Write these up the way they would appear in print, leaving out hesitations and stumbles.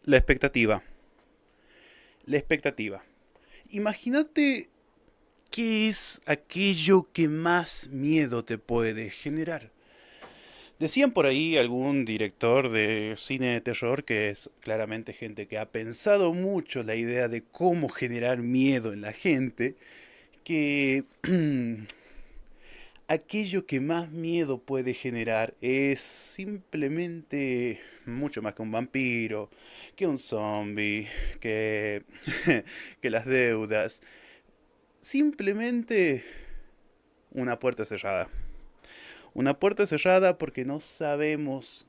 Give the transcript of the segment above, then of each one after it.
La expectativa. La expectativa. Imagínate qué es aquello que más miedo te puede generar. Decían por ahí algún director de cine de terror, que es claramente gente que ha pensado mucho la idea de cómo generar miedo en la gente, que aquello que más miedo puede generar es simplemente mucho más que un vampiro, que un zombie, que, que las deudas. Simplemente una puerta cerrada. Una puerta cerrada porque no sabemos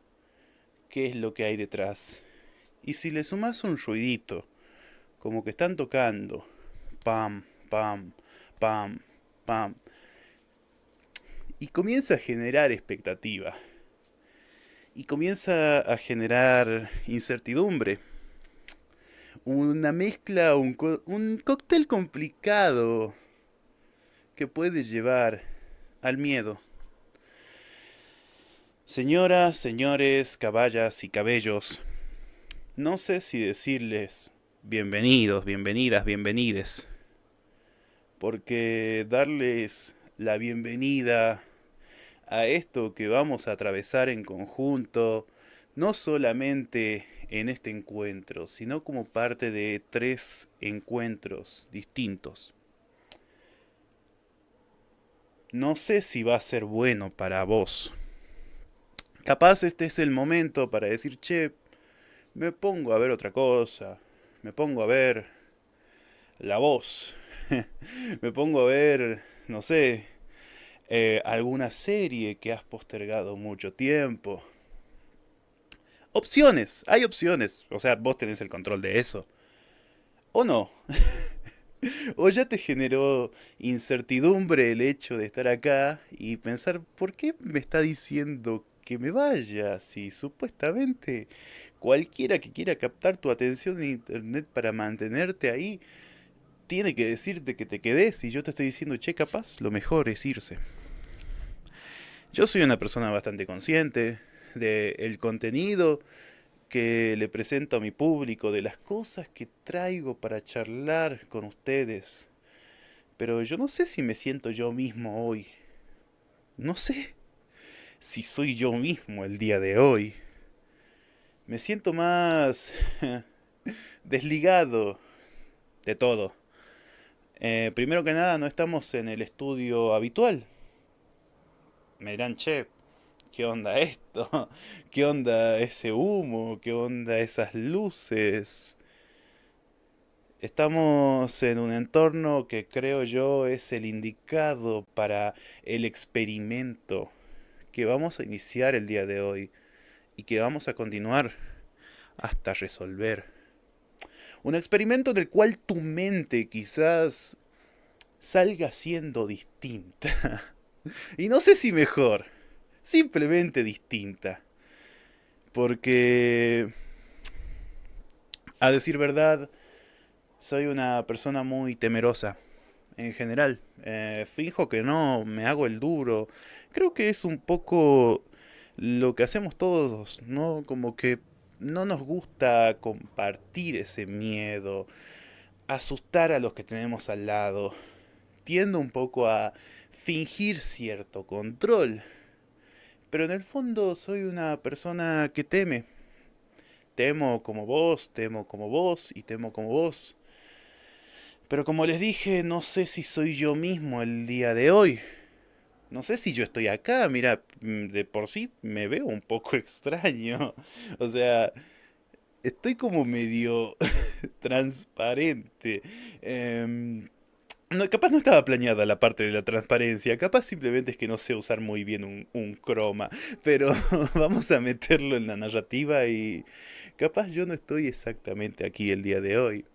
qué es lo que hay detrás. Y si le sumas un ruidito, como que están tocando, pam, pam, pam, pam, y comienza a generar expectativa. Y comienza a generar incertidumbre. Una mezcla, un cóctel complicado que puede llevar al miedo. Señoras, señores, caballas y cabellos, no sé si decirles bienvenidos, bienvenidas, bienvenides, porque darles la bienvenida a esto que vamos a atravesar en conjunto, no solamente en este encuentro, sino como parte de tres encuentros distintos. No sé si va a ser bueno para vos. Capaz este es el momento para decir, che, me pongo a ver otra cosa, me pongo a ver La Voz, me pongo a ver, no sé, alguna serie que has postergado mucho tiempo. Opciones, hay opciones, o sea, vos tenés el control de eso. ¿O no? ¿O ya te generó incertidumbre el hecho de estar acá y pensar, ¿por qué me está diciendo que me vaya? Si supuestamente cualquiera que quiera captar tu atención en internet para mantenerte ahí, tiene que decirte que te quedes y yo te estoy diciendo, che, capaz, lo mejor es irse. Yo soy una persona bastante consciente del contenido que le presento a mi público, de las cosas que traigo para charlar con ustedes. Pero yo no sé si me siento yo mismo hoy. No sé si soy yo mismo el día de hoy. Me siento más desligado de todo. Primero que nada, no estamos en el estudio habitual. Me dirán, che, ¿qué onda esto? ¿Qué onda ese humo? ¿Qué onda esas luces? Estamos en un entorno que creo yo es el indicado para el experimento que vamos a iniciar el día de hoy y que vamos a continuar hasta resolver. Un experimento en el cual tu mente quizás salga siendo distinta. Y no sé si mejor, simplemente distinta. Porque, a decir verdad, soy una persona muy temerosa en general. Fijo que no, me hago el duro. Creo que es un poco lo que hacemos todos, ¿no? Como que no nos gusta compartir ese miedo, asustar a los que tenemos al lado. Tiendo un poco a fingir cierto control. Pero en el fondo soy una persona que teme. Temo como vos y temo como vos. Pero como les dije, no sé si soy yo mismo el día de hoy. No sé si yo estoy acá, mira, de por sí me veo un poco extraño. O sea, estoy como medio transparente. No, capaz no estaba planeada la parte de la transparencia, capaz simplemente es que no sé usar muy bien un croma, pero vamos a meterlo en la narrativa y capaz yo no estoy exactamente aquí el día de hoy.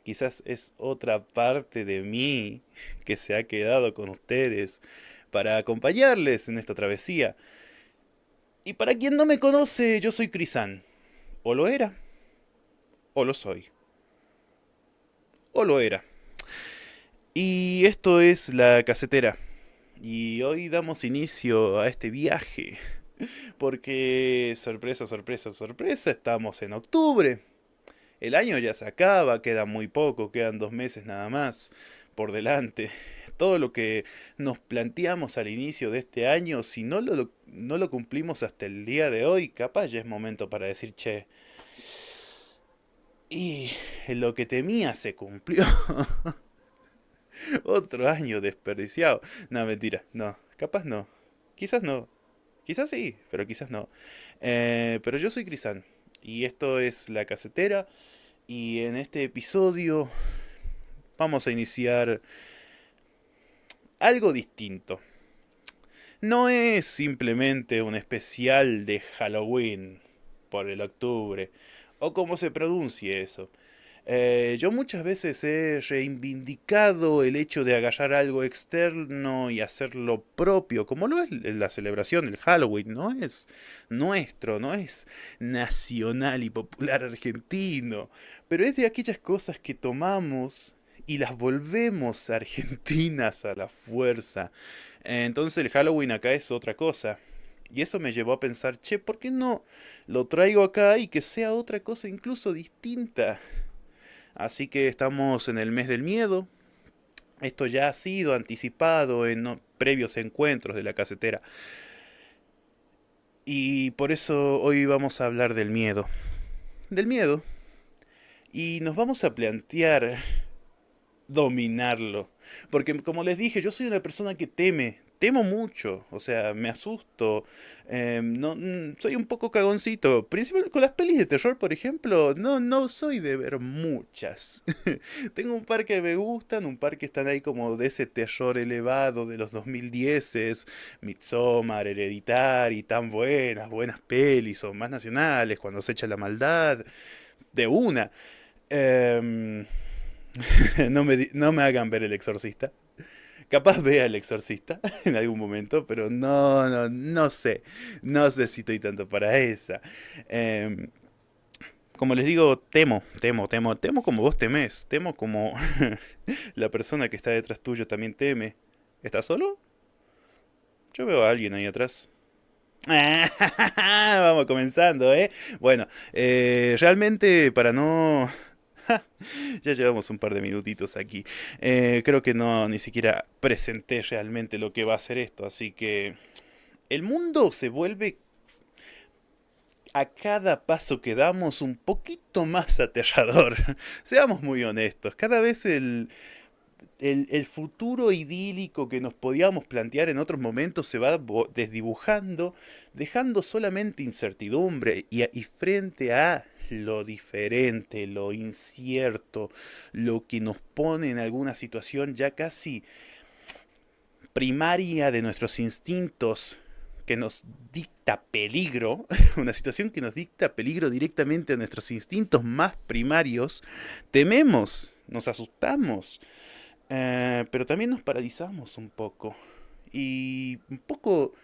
Quizás es otra parte de mí que se ha quedado con ustedes para acompañarles en esta travesía. Y para quien no me conoce, yo soy Crisan. O lo era, o lo soy, o lo era. Y esto es La Casetera. Y hoy damos inicio a este viaje. Porque, sorpresa, sorpresa, sorpresa, estamos en octubre. El año ya se acaba, queda muy poco, quedan 2 meses nada más por delante. Todo lo que nos planteamos al inicio de este año, si no lo cumplimos hasta el día de hoy, capaz ya es momento para decir, che, y lo que temía se cumplió. Otro año desperdiciado. No, mentira, no, capaz no. Quizás no. Quizás sí, pero quizás no. Pero yo soy Crisan y esto es La Casetera y en este episodio vamos a iniciar algo distinto. No es simplemente un especial de Halloween por el octubre, o como se pronuncie eso. Yo muchas veces he reivindicado el hecho de agarrar algo externo y hacerlo propio, como lo es la celebración del Halloween, no es nuestro, no es nacional y popular argentino, pero es de aquellas cosas que tomamos y las volvemos argentinas a la fuerza. Entonces el Halloween acá es otra cosa. Y eso me llevó a pensar, che, ¿por qué no lo traigo acá y que sea otra cosa incluso distinta? Así que estamos en el mes del miedo. Esto ya ha sido anticipado en previos encuentros de la casetera. Y por eso hoy vamos a hablar del miedo. Del miedo. Y nos vamos a plantear dominarlo. Porque como les dije, yo soy una persona que teme. Temo mucho, o sea, me asusto, no, soy un poco cagoncito, principalmente con las pelis de terror, por ejemplo, no soy de ver muchas. Tengo un par que me gustan, un par que están ahí como de ese terror elevado de los 2010, Midsommar, Hereditary, tan buenas, buenas pelis, son más nacionales, cuando se echa la maldad, de una. Em, no me hagan ver El Exorcista. Capaz vea El Exorcista en algún momento, pero no sé. No sé si estoy tanto para esa. Em, Como les digo, temo como vos temés. Temo como la persona que está detrás tuyo también teme. ¿Estás solo? Yo veo a alguien ahí atrás. Vamos comenzando, ¿eh? Bueno, realmente para no... Ya llevamos un par de minutitos aquí. Creo que no ni siquiera presenté realmente lo que va a ser esto, así que el mundo se vuelve a cada paso que damos un poquito más aterrador. Seamos muy honestos, cada vez el futuro idílico que nos podíamos plantear en otros momentos se va desdibujando, dejando solamente incertidumbre y frente a lo diferente, lo incierto, lo que nos pone en alguna situación ya casi primaria de nuestros instintos que nos dicta peligro, una situación que nos dicta peligro directamente a nuestros instintos más primarios, tememos, nos asustamos, pero también nos paralizamos un poco. Y un poco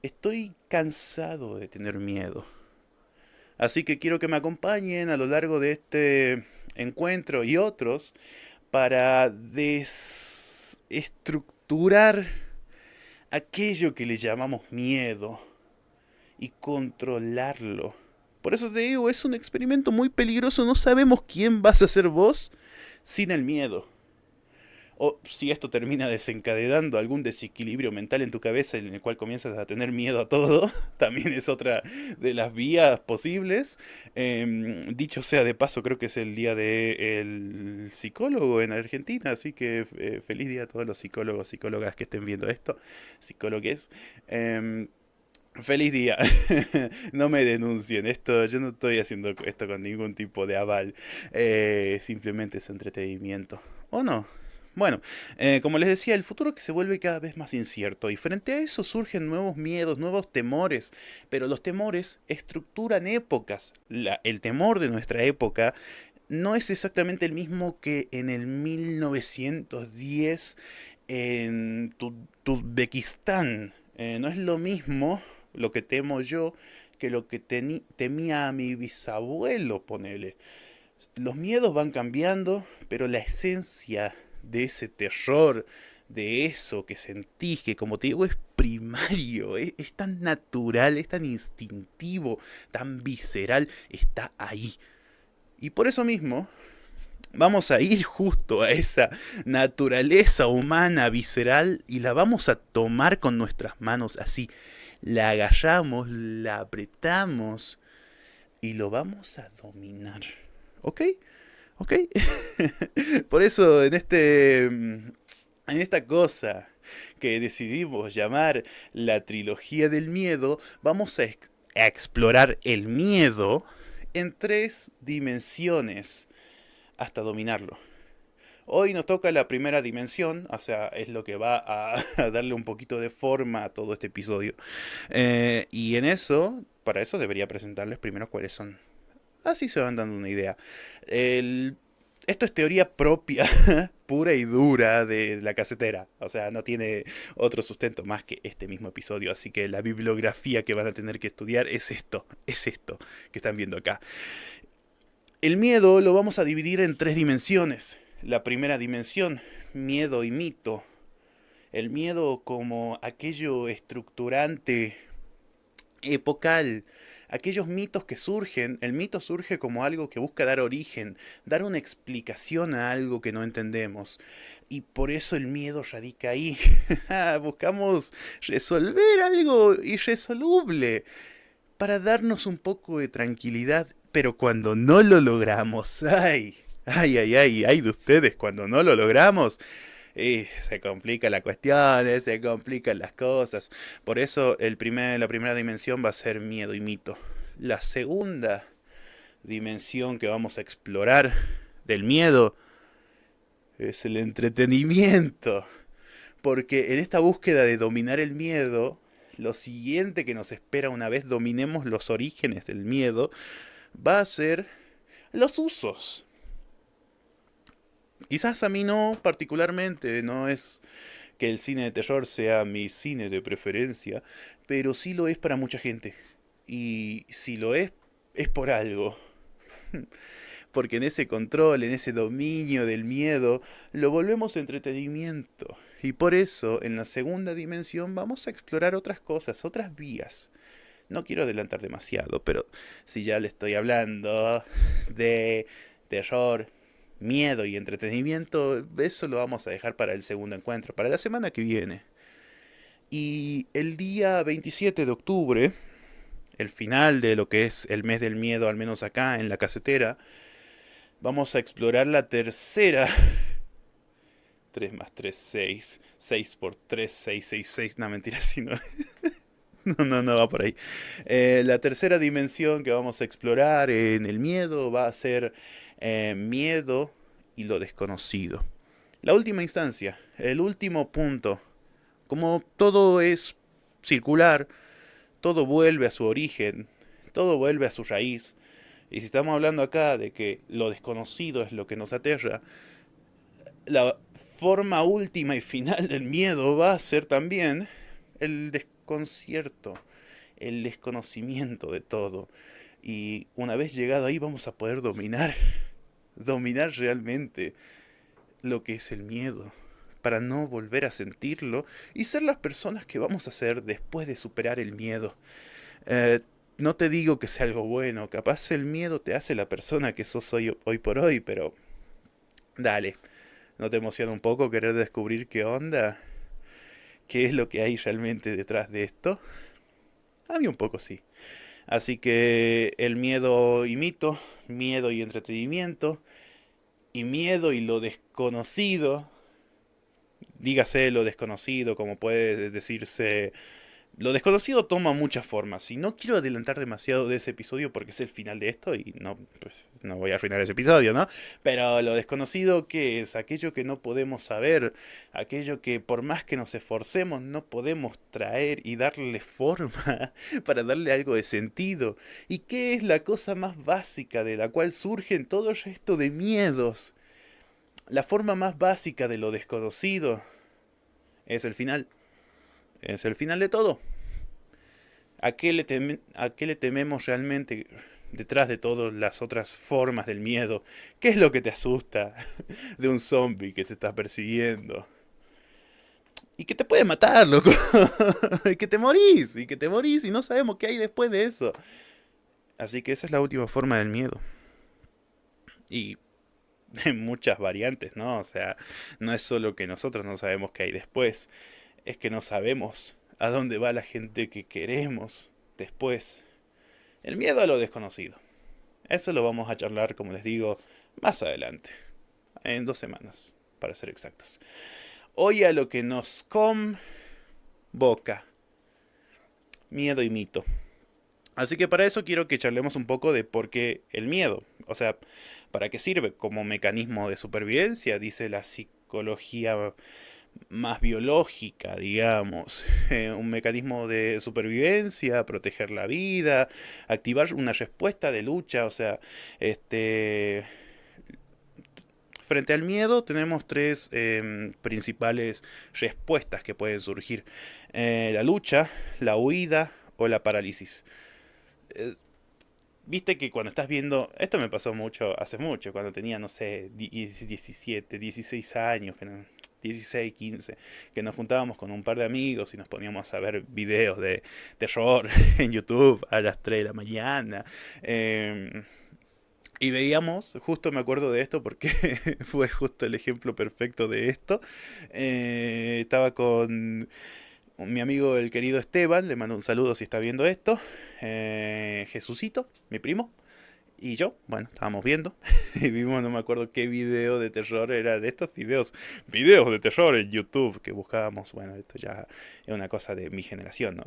estoy cansado de tener miedo. Así que quiero que me acompañen a lo largo de este encuentro y otros para desestructurar aquello que le llamamos miedo y controlarlo. Por eso te digo, es un experimento muy peligroso. No sabemos quién vas a ser vos sin el miedo. O si esto termina desencadenando algún desequilibrio mental en tu cabeza en el cual comienzas a tener miedo a todo, también es otra de las vías posibles. Dicho sea de paso, creo que es el día del psicólogo en Argentina, así que feliz día a todos los psicólogos, psicólogas que estén viendo esto, psicólogues. Feliz día. No me denuncien. Yo no estoy haciendo esto con ningún tipo de aval. Simplemente es entretenimiento. ¿O no? Bueno, como les decía, el futuro que se vuelve cada vez más incierto y frente a eso surgen nuevos miedos, nuevos temores, pero los temores estructuran épocas. El temor de nuestra época no es exactamente el mismo que en el 1910 en Uzbekistán. No es lo mismo lo que temo yo que lo que temía a mi bisabuelo, ponele. Los miedos van cambiando, pero la esencia de ese terror, de eso que sentís, que como te digo es primario, es tan natural, es tan instintivo, tan visceral, está ahí. Y por eso mismo, vamos a ir justo a esa naturaleza humana visceral y la vamos a tomar con nuestras manos así. La agarramos, la apretamos y lo vamos a dominar. ¿Ok? ¿Ok? Por eso en esta cosa que decidimos llamar la trilogía del miedo, vamos a explorar el miedo en 3 dimensiones hasta dominarlo. Hoy nos toca la primera dimensión, o sea, es lo que va a darle un poquito de forma a todo este episodio. Y para eso debería presentarles primero cuáles son. Así se van dando una idea. Esto es teoría propia, pura y dura de la casetera. O sea, no tiene otro sustento más que este mismo episodio. Así que la bibliografía que van a tener que estudiar es esto que están viendo acá. El miedo lo vamos a dividir en 3 dimensiones. La primera dimensión, miedo y mito. El miedo como aquello estructurante, epocal, aquellos mitos que surgen. El mito surge como algo que busca dar origen, dar una explicación a algo que no entendemos. Y por eso el miedo radica ahí. Buscamos resolver algo irresoluble para darnos un poco de tranquilidad. Pero cuando no lo logramos, ay de ustedes, cuando no lo logramos, se complica la cuestión, se complican las cosas. Por eso la primera dimensión va a ser miedo y mito. La segunda dimensión que vamos a explorar del miedo es el entretenimiento. Porque en esta búsqueda de dominar el miedo, lo siguiente que nos espera una vez dominemos los orígenes del miedo va a ser los usos. Quizás a mí no particularmente, no es que el cine de terror sea mi cine de preferencia, pero sí lo es para mucha gente. Y si lo es por algo. Porque en ese control, en ese dominio del miedo, lo volvemos entretenimiento. Y por eso, en la segunda dimensión, vamos a explorar otras cosas, otras vías. No quiero adelantar demasiado, pero si ya le estoy hablando de terror, miedo y entretenimiento, eso lo vamos a dejar para el segundo encuentro, para la semana que viene. Y el día 27 de octubre, el final de lo que es el mes del miedo, al menos acá en la casetera, vamos a explorar la tercera. 3 más 3, 6. 6 por 3, 6, 6, 6. No, mentira, si no. No va por ahí. La tercera dimensión que vamos a explorar en el miedo va a ser miedo y lo desconocido. La última instancia, el último punto. Como todo es circular, todo vuelve a su origen, todo vuelve a su raíz. Y si estamos hablando acá de que lo desconocido es lo que nos aterra, la forma última y final del miedo va a ser también el desconcierto, el desconocimiento de todo. Y una vez llegado ahí vamos a poder dominar realmente lo que es el miedo, para no volver a sentirlo y ser las personas que vamos a ser después de superar el miedo. No te digo que sea algo bueno, capaz el miedo te hace la persona que sos hoy por hoy, pero dale, ¿no te emociona un poco querer descubrir qué onda? ¿Qué es lo que hay realmente detrás de esto? A mí un poco sí. Así que el miedo y mito, miedo y entretenimiento, y miedo y lo desconocido, dígase lo desconocido, como puede decirse. Lo desconocido toma muchas formas y no quiero adelantar demasiado de ese episodio porque es el final de esto y no, pues, no voy a arruinar ese episodio, ¿no? Pero lo desconocido, ¿qué es? Aquello que no podemos saber, aquello que por más que nos esforcemos no podemos traer y darle forma para darle algo de sentido. ¿Y qué es la cosa más básica de la cual surgen todo esto de miedos? La forma más básica de lo desconocido es el final. Es el final de todo. ¿A qué le tememos realmente detrás de todas las otras formas del miedo? ¿Qué es lo que te asusta de un zombie que te está persiguiendo? y que te puede matar, loco. Y que te morís, y que te morís y no sabemos qué hay después de eso. Así que esa es la última forma del miedo. Y en muchas variantes, ¿no? O sea, no es solo que nosotros no sabemos qué hay después, es que no sabemos a dónde va la gente que queremos después. El miedo a lo desconocido. Eso lo vamos a charlar, como les digo, más adelante. En 2 semanas, para ser exactos. Hoy a lo que nos convoca. Miedo y mito. Así que para eso quiero que charlemos un poco de por qué el miedo. O sea, ¿para qué sirve? Como mecanismo de supervivencia, dice la psicología más biológica, digamos. Un mecanismo de supervivencia, proteger la vida, activar una respuesta de lucha. O sea, frente al miedo tenemos tres principales respuestas que pueden surgir. La lucha, la huida o la parálisis. Eh, Viste que cuando estás viendo, esto me pasó mucho, hace mucho, cuando tenía, no sé, 17, 16 años, 16, 15, que nos juntábamos con un par de amigos y nos poníamos a ver videos de terror en YouTube a las 3 de la mañana. Y veíamos, justo me acuerdo de esto porque fue justo el ejemplo perfecto de esto. Estaba con mi amigo el querido Esteban, le mando un saludo si está viendo esto. Jesucito, mi primo. Y yo, bueno, estábamos viendo. Y vimos, no me acuerdo qué video de terror era de estos videos. Videos de terror en YouTube que buscábamos. Bueno, esto ya es una cosa de mi generación, ¿no?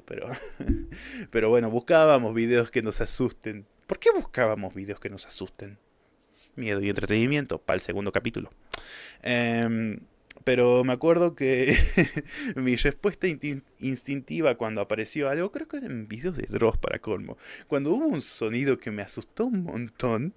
Pero bueno, buscábamos videos que nos asusten. ¿Por qué buscábamos videos que nos asusten? Miedo y entretenimiento, para el segundo capítulo. Em, pero me acuerdo que mi respuesta instintiva cuando apareció algo, creo que eran videos de Dross para colmo. Cuando hubo un sonido que me asustó un montón,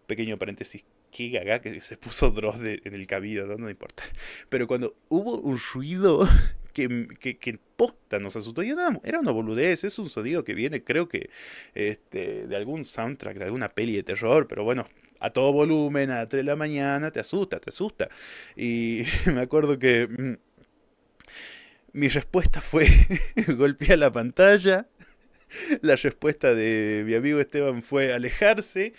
pequeño paréntesis, qué gaga que se puso Dross en el cabello, ¿no? No importa. Pero cuando hubo un ruido que posta nos asustó, y era una boludez, es un sonido que viene, creo que, de algún soundtrack, de alguna peli de terror, pero bueno, a todo volumen, a 3 de la mañana, te asusta, te asusta. Y me acuerdo que mi respuesta fue golpear la pantalla, la respuesta de mi amigo Esteban fue alejarse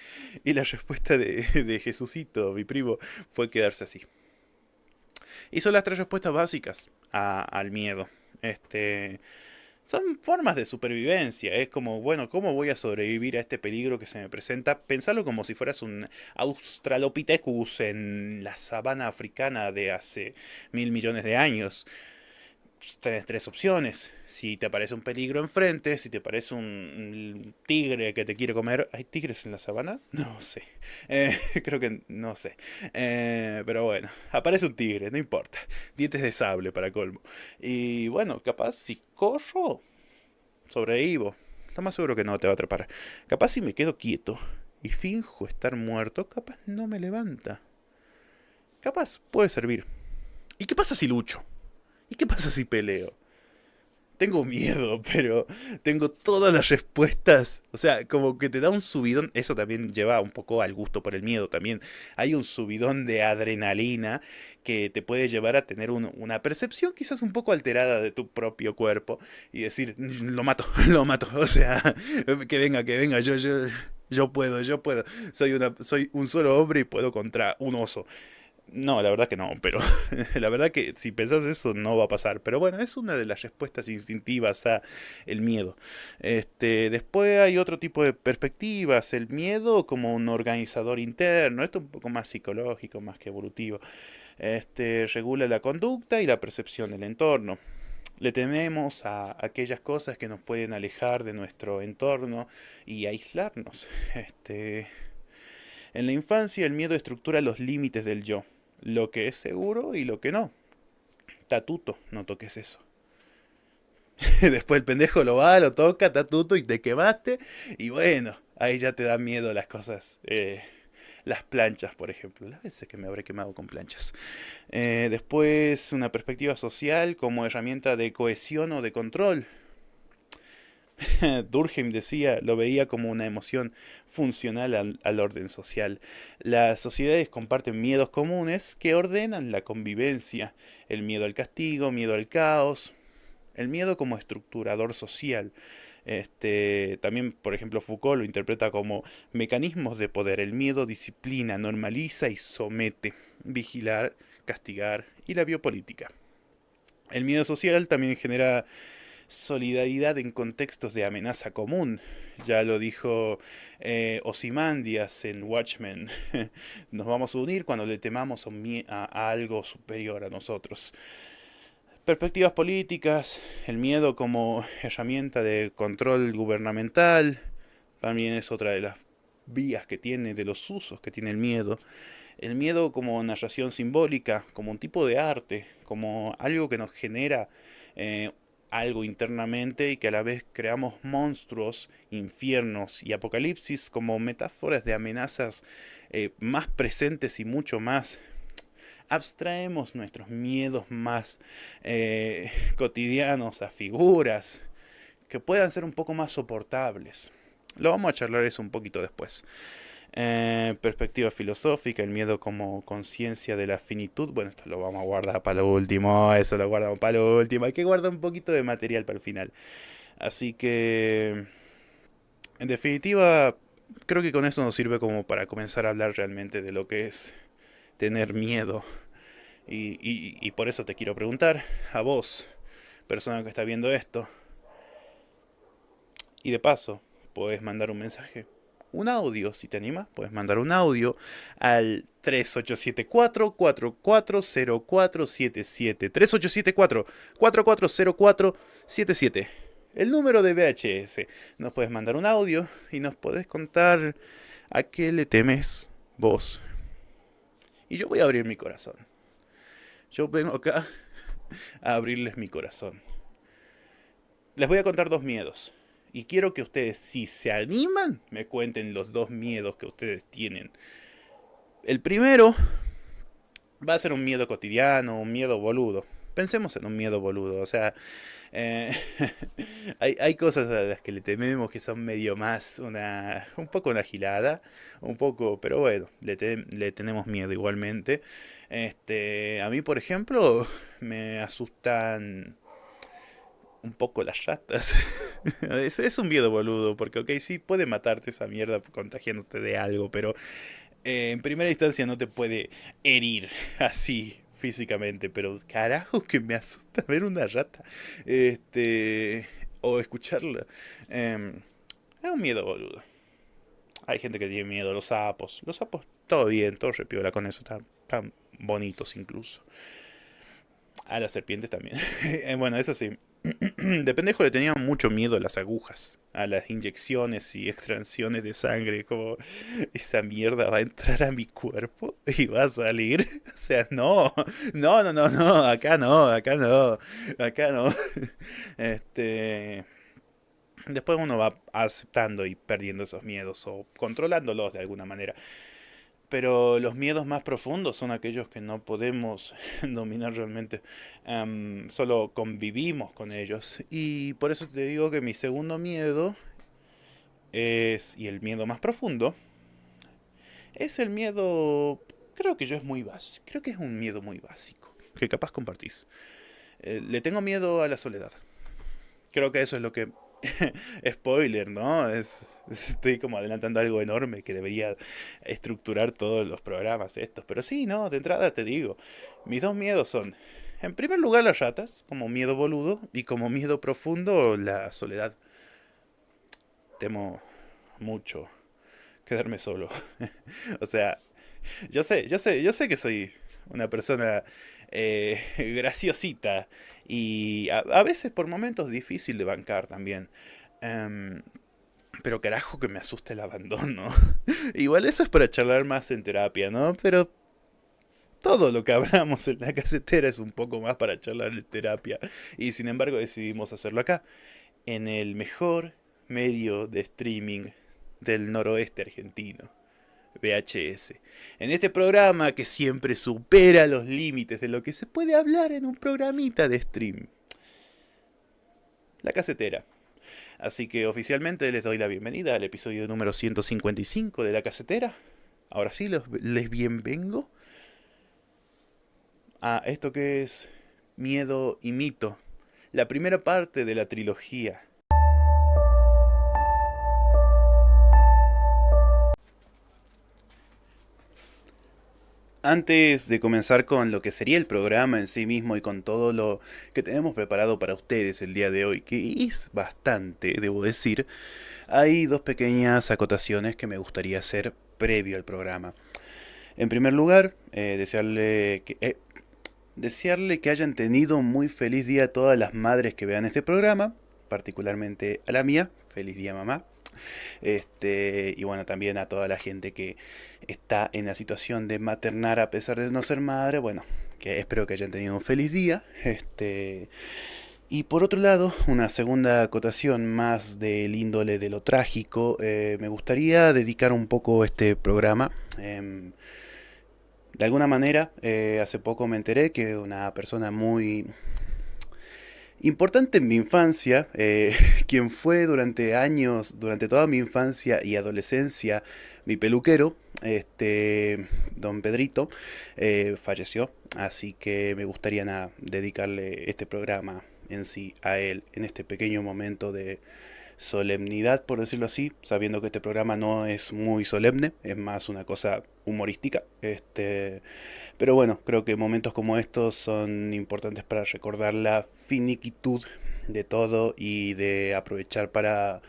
y la respuesta de Jesucito, mi primo, fue quedarse así. Y son las tres respuestas básicas al miedo. Son formas de supervivencia. Es como, bueno, ¿cómo voy a sobrevivir a este peligro que se me presenta? Pensalo como si fueras un Australopithecus en la sabana africana de hace 1.000 millones de años. Tenés tres opciones. Si te aparece un peligro enfrente, si te aparece un tigre que te quiere comer. ¿Hay tigres en la sabana? No sé. Creo que no sé. Pero bueno, aparece un tigre, no importa. Dientes de sable para colmo. Y bueno, capaz si corro, sobrevivo. Lo más seguro que no te va a atrapar. Capaz si me quedo quieto y finjo estar muerto, capaz no me levanta. Capaz puede servir. ¿Y qué pasa si lucho? ¿Y qué pasa si peleo? Tengo miedo, pero tengo todas las respuestas. O sea, como que te da un subidón. Eso también lleva un poco al gusto por el miedo. También hay un subidón de adrenalina que te puede llevar a tener una percepción quizás un poco alterada de tu propio cuerpo. Y decir, lo mato, lo mato. O sea, que venga, yo puedo, yo puedo. Soy un solo hombre y puedo contra un oso. No, la verdad que no, pero la verdad que si pensás eso no va a pasar. Pero bueno, es una de las respuestas instintivas a el miedo. Después hay otro tipo de perspectivas, el miedo como un organizador interno, esto es un poco más psicológico, más que evolutivo. Regula la conducta y la percepción del entorno. Le tememos a aquellas cosas que nos pueden alejar de nuestro entorno y aislarnos. En la infancia el miedo estructura los límites del yo, lo que es seguro y lo que no. Tatuto, no toques eso. Después el pendejo lo va, lo toca, tatuto y te quemaste. Y bueno, ahí ya te da miedo las cosas. Las planchas, por ejemplo. Las veces que me habré quemado con planchas. Después una perspectiva social como herramienta de cohesión o de control. Durkheim decía, lo veía como una emoción funcional al orden social. Las sociedades comparten miedos comunes que ordenan la convivencia. El miedo al castigo, miedo al caos, el miedo como estructurador social. También, por ejemplo, Foucault lo interpreta como mecanismos de poder. El miedo disciplina, normaliza y somete. Vigilar, castigar y la biopolítica. El miedo social también genera solidaridad en contextos de amenaza común. Ya lo dijo Ozymandias en Watchmen. Nos vamos a unir cuando le temamos a algo superior a nosotros. Perspectivas políticas, el miedo como herramienta de control gubernamental, también es otra de las vías que tiene, de los usos que tiene el miedo. El miedo como narración simbólica, como un tipo de arte, como algo que nos genera eh, algo internamente y que a la vez creamos monstruos, infiernos y apocalipsis como metáforas de amenazas más presentes y mucho más. Abstraemos nuestros miedos más cotidianos a figuras que puedan ser un poco más soportables. Lo vamos a charlar eso un poquito después. Perspectiva filosófica, el miedo como conciencia de la finitud. Bueno, esto lo vamos a guardar para lo último. Eso lo guardamos para lo último. Hay que guardar un poquito de material para el final. Así que, en definitiva, creo que con eso nos sirve como para comenzar a hablar realmente de lo que es tener miedo. Y por eso te quiero preguntar a vos, persona que está viendo esto. Y de paso, podés mandar un mensaje. Un audio, si te animas, puedes mandar un audio al 3874-440477. 3874-440477. El número de VHS. Nos puedes mandar un audio y nos puedes contar a qué le temes vos. Y yo voy a abrir mi corazón. Yo vengo acá a abrirles mi corazón. Les voy a contar dos miedos. Y quiero que ustedes, si se animan, me cuenten los dos miedos que ustedes tienen. El primero va a ser un miedo cotidiano, un miedo boludo. Pensemos en un miedo boludo, o sea, eh, hay cosas a las que le tememos que son medio más un poco una gilada, un poco, pero bueno, le tenemos miedo igualmente. A mí, por ejemplo, me asustan un poco las ratas. Es un miedo boludo, porque ok, sí puede matarte esa mierda contagiándote de algo, pero en primera instancia no te puede herir así físicamente, pero carajo que me asusta ver una rata. O escucharla. Es un miedo boludo. Hay gente que tiene miedo a los sapos. Los sapos, todo bien, todo repiola con eso, tan bonitos incluso. A las serpientes también. Bueno, eso sí. De pendejo le tenía mucho miedo a las agujas, a las inyecciones y extracciones de sangre, como esa mierda va a entrar a mi cuerpo y va a salir. O sea, no, no, no, no, no, acá no, acá no, acá no. Este, Después uno va aceptando y perdiendo esos miedos o controlándolos de alguna manera. Pero los miedos más profundos son aquellos que no podemos dominar realmente. Solo convivimos con ellos. Y por eso te digo que mi segundo miedo y el miedo más profundo, es el miedo, creo que yo es muy básico, creo que es un miedo muy básico, que capaz compartís. Le tengo miedo a la soledad. Creo que eso es lo que... Spoiler, ¿no? Estoy como adelantando algo enorme que debería estructurar todos los programas estos. Pero sí, no, de entrada te digo. Mis dos miedos son, en primer lugar, las ratas, como miedo boludo, y como miedo profundo, la soledad. Temo mucho quedarme solo. O sea, yo sé que soy una persona graciosita y a veces por momentos difícil de bancar también. Em, pero carajo que me asusta el abandono. Igual eso es para charlar más en terapia, ¿no? Pero todo lo que hablamos en la casetera es un poco más para charlar en terapia. Y sin embargo decidimos hacerlo acá, en el mejor medio de streaming del noroeste argentino. VHS. En este programa que siempre supera los límites de lo que se puede hablar en un programita de stream. La casetera. Así que oficialmente les doy la bienvenida al episodio número 155 de La Casetera. Ahora sí, les bienvengo a esto que es Miedo y Mito, la primera parte de la trilogía. Antes de comenzar con lo que sería el programa en sí mismo y con todo lo que tenemos preparado para ustedes el día de hoy, que es bastante, debo decir, hay dos pequeñas acotaciones que me gustaría hacer previo al programa. En primer lugar, desearle que hayan tenido un muy feliz día a todas las madres que vean este programa, particularmente a la mía. Feliz día, mamá. Y bueno, también a toda la gente que está en la situación de maternar a pesar de no ser madre. Bueno, que espero que hayan tenido un feliz día. Y por otro lado, una segunda acotación más del índole de lo trágico. Me gustaría dedicar un poco este programa. De alguna manera, hace poco me enteré que una persona muy importante en mi infancia, quien fue durante años, durante toda mi infancia y adolescencia, mi peluquero, don Pedrito, falleció. Así que me gustaría dedicarle este programa en sí a él, en este pequeño momento de solemnidad, por decirlo así, sabiendo que este programa no es muy solemne, es más una cosa humorística. Pero bueno, creo que momentos como estos son importantes para recordar la finiquitud de todo y de aprovechar para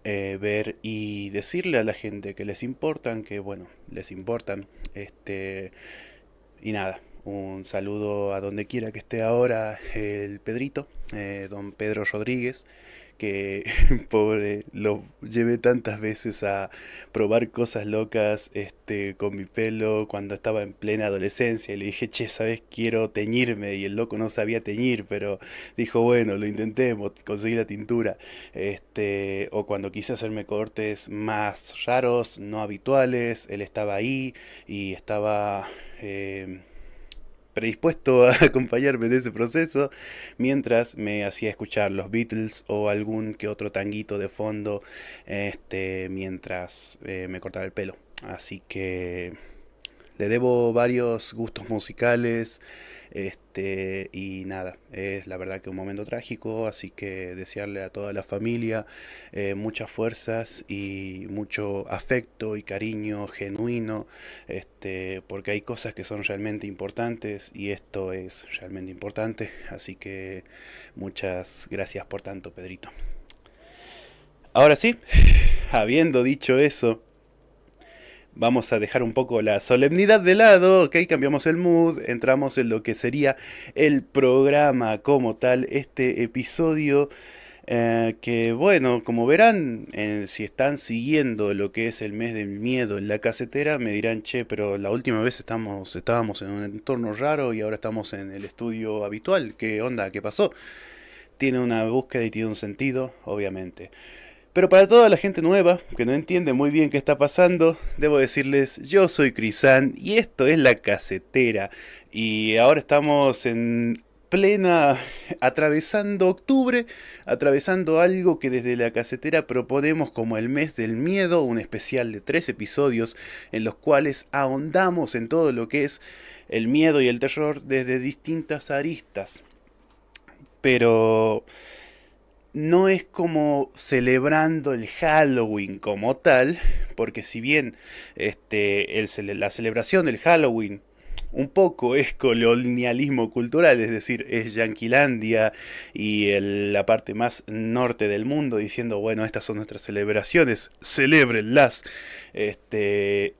ver y decirle a la gente que les importan, que bueno, les importan. Y nada, un saludo a donde quiera que esté ahora el Pedrito, don Pedro Rodríguez, que pobre, lo llevé tantas veces a probar cosas locas con mi pelo cuando estaba en plena adolescencia y le dije, che, ¿sabes? Quiero teñirme, y el loco no sabía teñir, pero dijo, bueno, lo intentemos, conseguí la tintura. O cuando quise hacerme cortes más raros, no habituales, él estaba ahí y estaba predispuesto a acompañarme en ese proceso, mientras me hacía escuchar los Beatles o algún que otro tanguito de fondo, mientras me cortaba el pelo. Así que le debo varios gustos musicales, y nada, es la verdad que un momento trágico, así que desearle a toda la familia muchas fuerzas y mucho afecto y cariño genuino, porque hay cosas que son realmente importantes y esto es realmente importante, así que muchas gracias por tanto, Pedrito. Ahora sí, habiendo dicho eso, vamos a dejar un poco la solemnidad de lado, ok, cambiamos el mood, entramos en lo que sería el programa como tal, este episodio que bueno, como verán, si están siguiendo lo que es el mes del miedo en la casetera, me dirán, che, pero la última vez estábamos en un entorno raro y ahora estamos en el estudio habitual, ¿qué onda? ¿Qué pasó? Tiene una búsqueda y tiene un sentido, obviamente. Pero para toda la gente nueva, que no entiende muy bien qué está pasando, debo decirles, yo soy Crisan y esto es La Casetera. Y ahora estamos en plena, atravesando octubre, atravesando algo que desde La Casetera proponemos como el mes del miedo, un especial de 3 episodios en los cuales ahondamos en todo lo que es el miedo y el terror desde distintas aristas. Pero no es como celebrando el Halloween como tal, porque si bien la celebración del Halloween un poco es colonialismo cultural, es decir, es Yanquilandia y la parte más norte del mundo diciendo, bueno, estas son nuestras celebraciones, celébrenlas.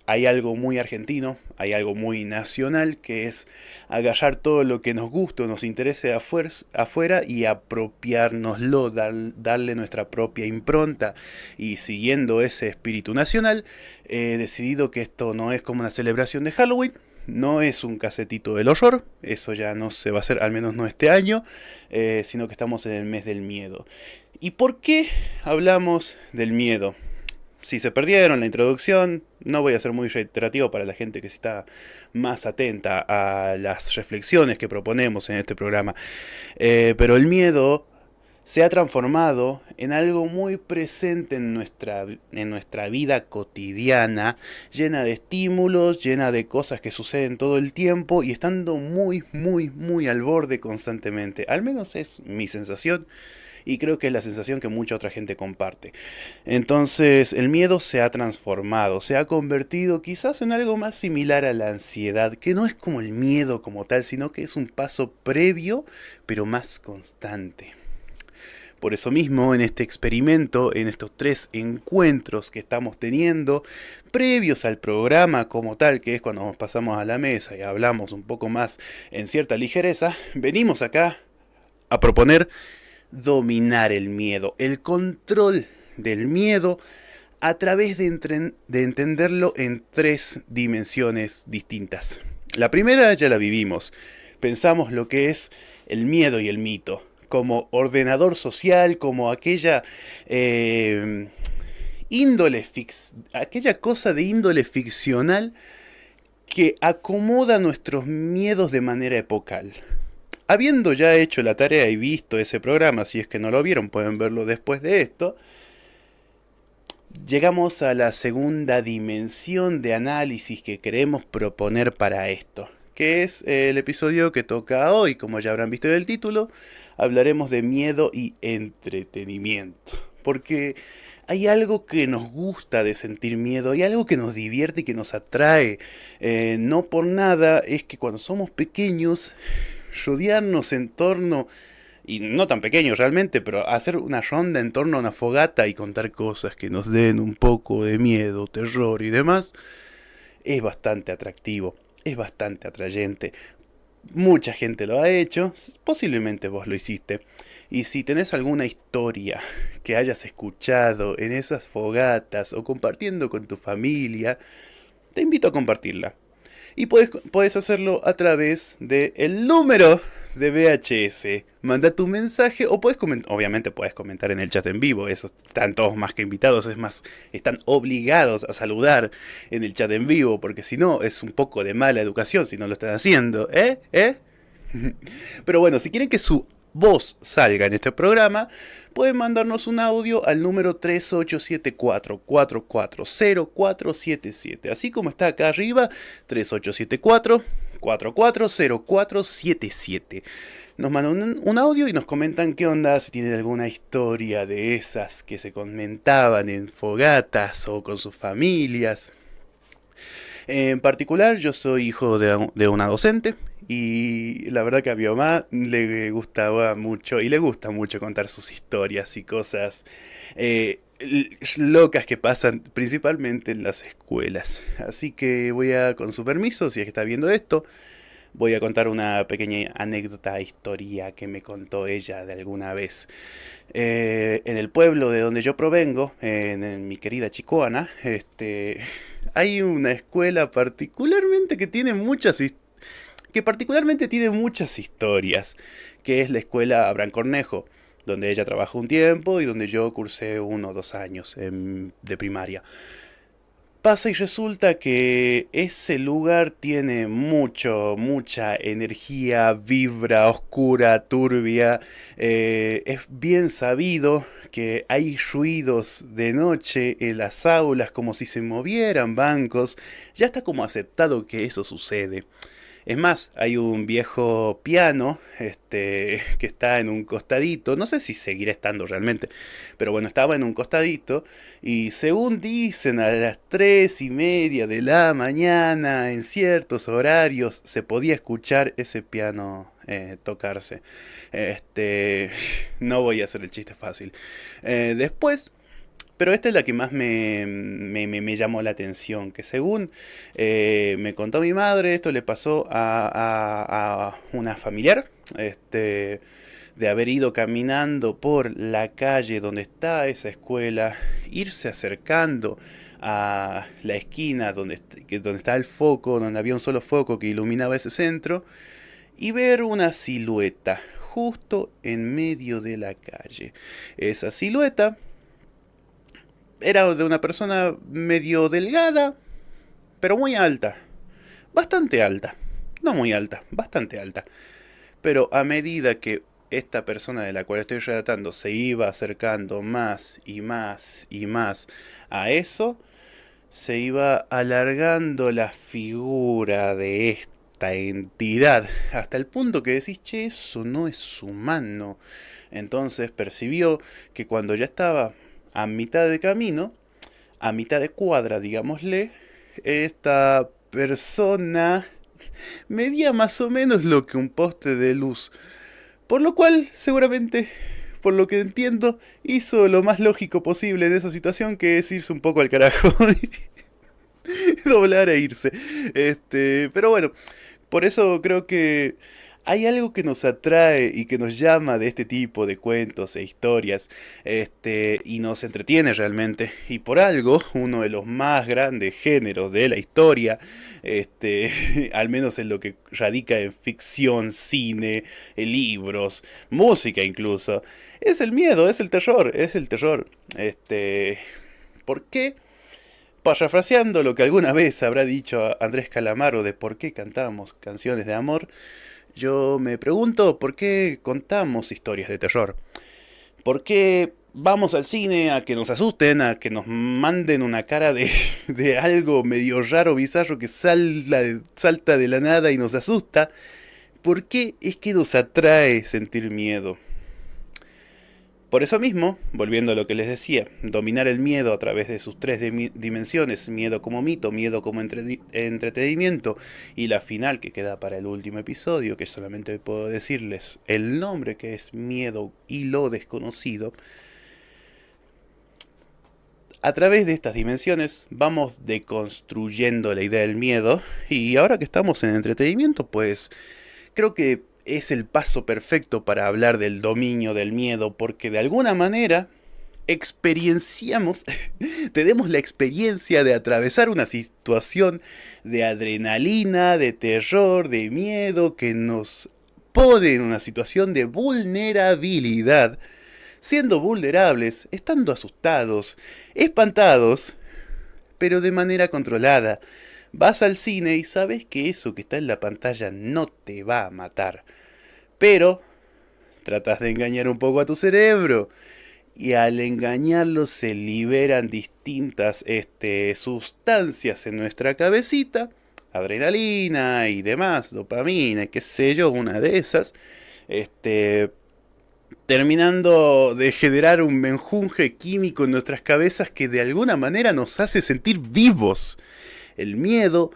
Hay algo muy argentino, hay algo muy nacional, que es agarrar todo lo que nos gusta o nos interese afuera y apropiárnoslo, darle nuestra propia impronta. Y siguiendo ese espíritu nacional, he decidido que esto no es como una celebración de Halloween, no es un casetito del horror, eso ya no se va a hacer, al menos no este año, sino que estamos en el mes del miedo. ¿Y por qué hablamos del miedo? Si se perdieron la introducción, no voy a ser muy reiterativo para la gente que está más atenta a las reflexiones que proponemos en este programa. Pero el miedo se ha transformado en algo muy presente en nuestra vida cotidiana, llena de estímulos, llena de cosas que suceden todo el tiempo y estando muy, muy, muy al borde constantemente. Al menos es mi sensación y creo que es la sensación que mucha otra gente comparte. Entonces, el miedo se ha transformado, se ha convertido quizás en algo más similar a la ansiedad, que no es como el miedo como tal, sino que es un paso previo, pero más constante. Por eso mismo, en este experimento, en estos 3 encuentros que estamos teniendo, previos al programa como tal, que es cuando nos pasamos a la mesa y hablamos un poco más en cierta ligereza, venimos acá a proponer dominar el miedo, el control del miedo a través de entenderlo en 3 dimensiones distintas. La primera ya la vivimos. Pensamos lo que es el miedo y el mito, como ordenador social, como aquella cosa de índole ficcional que acomoda nuestros miedos de manera epocal. Habiendo ya hecho la tarea y visto ese programa, si es que no lo vieron, pueden verlo después de esto, llegamos a la segunda dimensión de análisis que queremos proponer para esto, que es el episodio que toca hoy. Como ya habrán visto en el título, hablaremos de miedo y entretenimiento. Porque hay algo que nos gusta de sentir miedo, hay algo que nos divierte y que nos atrae. No por nada es que cuando somos pequeños, rodearnos en torno, y no tan pequeños realmente, pero hacer una ronda en torno a una fogata y contar cosas que nos den un poco de miedo, terror y demás, es bastante atractivo, es bastante atrayente. Mucha gente lo ha hecho, posiblemente vos lo hiciste. Y si tenés alguna historia que hayas escuchado en esas fogatas o compartiendo con tu familia, te invito a compartirla. Y puedes hacerlo a través del número de VHS. Manda tu mensaje o puedes comentar. Obviamente puedes comentar en el chat en vivo. Eso están todos más que invitados. Es más, están obligados a saludar en el chat en vivo. Porque si no, es un poco de mala educación si no lo están haciendo. ¿Eh? ¿Eh? Pero bueno, si quieren que su voz salga en este programa, pueden mandarnos un audio al número 3874-440477. Así como está acá arriba, 3874-440477. Nos mandan un audio y nos comentan qué onda, si tienen alguna historia de esas que se comentaban en fogatas o con sus familias. En particular, yo soy hijo de una docente y la verdad que a mi mamá le gustaba mucho y le gusta mucho contar sus historias y cosas locas que pasan principalmente en las escuelas. Así que con su permiso, si es que está viendo esto, voy a contar una pequeña anécdota, historia que me contó ella de alguna vez. En el pueblo de donde yo provengo, en mi querida Chicoana, hay una escuela particularmente que particularmente tiene muchas historias, que es la escuela Abraham Cornejo, donde ella trabajó un tiempo y donde yo cursé 1 o 2 años de primaria. Pasa y resulta que ese lugar tiene mucha energía, vibra, oscura, turbia. Es bien sabido que hay ruidos de noche en las aulas como si se movieran bancos. Ya está como aceptado que eso sucede. Es más, hay un viejo piano, que está en un costadito, no sé si seguirá estando realmente, pero bueno, estaba en un costadito y según dicen a las 3:30 de la mañana, en ciertos horarios, se podía escuchar ese piano tocarse. Este, no voy a hacer el chiste fácil. Después... Pero esta es la que más me llamó la atención, que según me contó mi madre, esto le pasó a una familiar, de haber ido caminando por la calle donde está esa escuela, irse acercando a la esquina donde está el foco, donde había un solo foco que iluminaba ese centro, y ver una silueta justo en medio de la calle. Esa silueta era de una persona medio delgada, pero muy alta. Bastante alta. No muy alta, bastante alta. Pero a medida que esta persona de la cual estoy relatando se iba acercando más y más y más a eso, se iba alargando la figura de esta entidad, hasta el punto que decís, che, eso no es humano. Entonces percibió que cuando ya estaba a mitad de camino, a mitad de cuadra, digámosle, esta persona medía más o menos lo que un poste de luz. Por lo cual, seguramente, por lo que entiendo, hizo lo más lógico posible en esa situación, que es irse un poco al carajo. Doblar e irse. Pero bueno, por eso creo que hay algo que nos atrae y que nos llama de este tipo de cuentos e historias, y nos entretiene realmente. Y por algo, uno de los más grandes géneros de la historia, al menos en lo que radica en ficción, cine, libros, música incluso, es el miedo, es el terror, es el terror. ¿Por qué? Parafraseando lo que alguna vez habrá dicho Andrés Calamaro de por qué cantamos canciones de amor, yo me pregunto por qué contamos historias de terror. ¿Por qué vamos al cine a que nos asusten, a que nos manden una cara de algo medio raro, bizarro que salta de la nada y nos asusta? ¿Por qué es que nos atrae sentir miedo? Por eso mismo, volviendo a lo que les decía, dominar el miedo a través de sus tres dimensiones, miedo como mito, miedo como entretenimiento, y la final que queda para el último episodio, que solamente puedo decirles el nombre, que es Miedo y lo desconocido. A través de estas dimensiones vamos deconstruyendo la idea del miedo, y ahora que estamos en entretenimiento, pues creo que es el paso perfecto para hablar del dominio del miedo, porque de alguna manera experienciamos, tenemos la experiencia de atravesar una situación de adrenalina, de terror, de miedo, que nos pone en una situación de vulnerabilidad, siendo vulnerables, estando asustados, espantados, pero de manera controlada. Vas al cine y sabes que eso que está en la pantalla no te va a matar. Pero tratas de engañar un poco a tu cerebro. Y al engañarlo se liberan distintas sustancias en nuestra cabecita. Adrenalina y demás, dopamina, qué sé yo, una de esas. Terminando de generar un menjunje químico en nuestras cabezas que de alguna manera nos hace sentir vivos. El miedo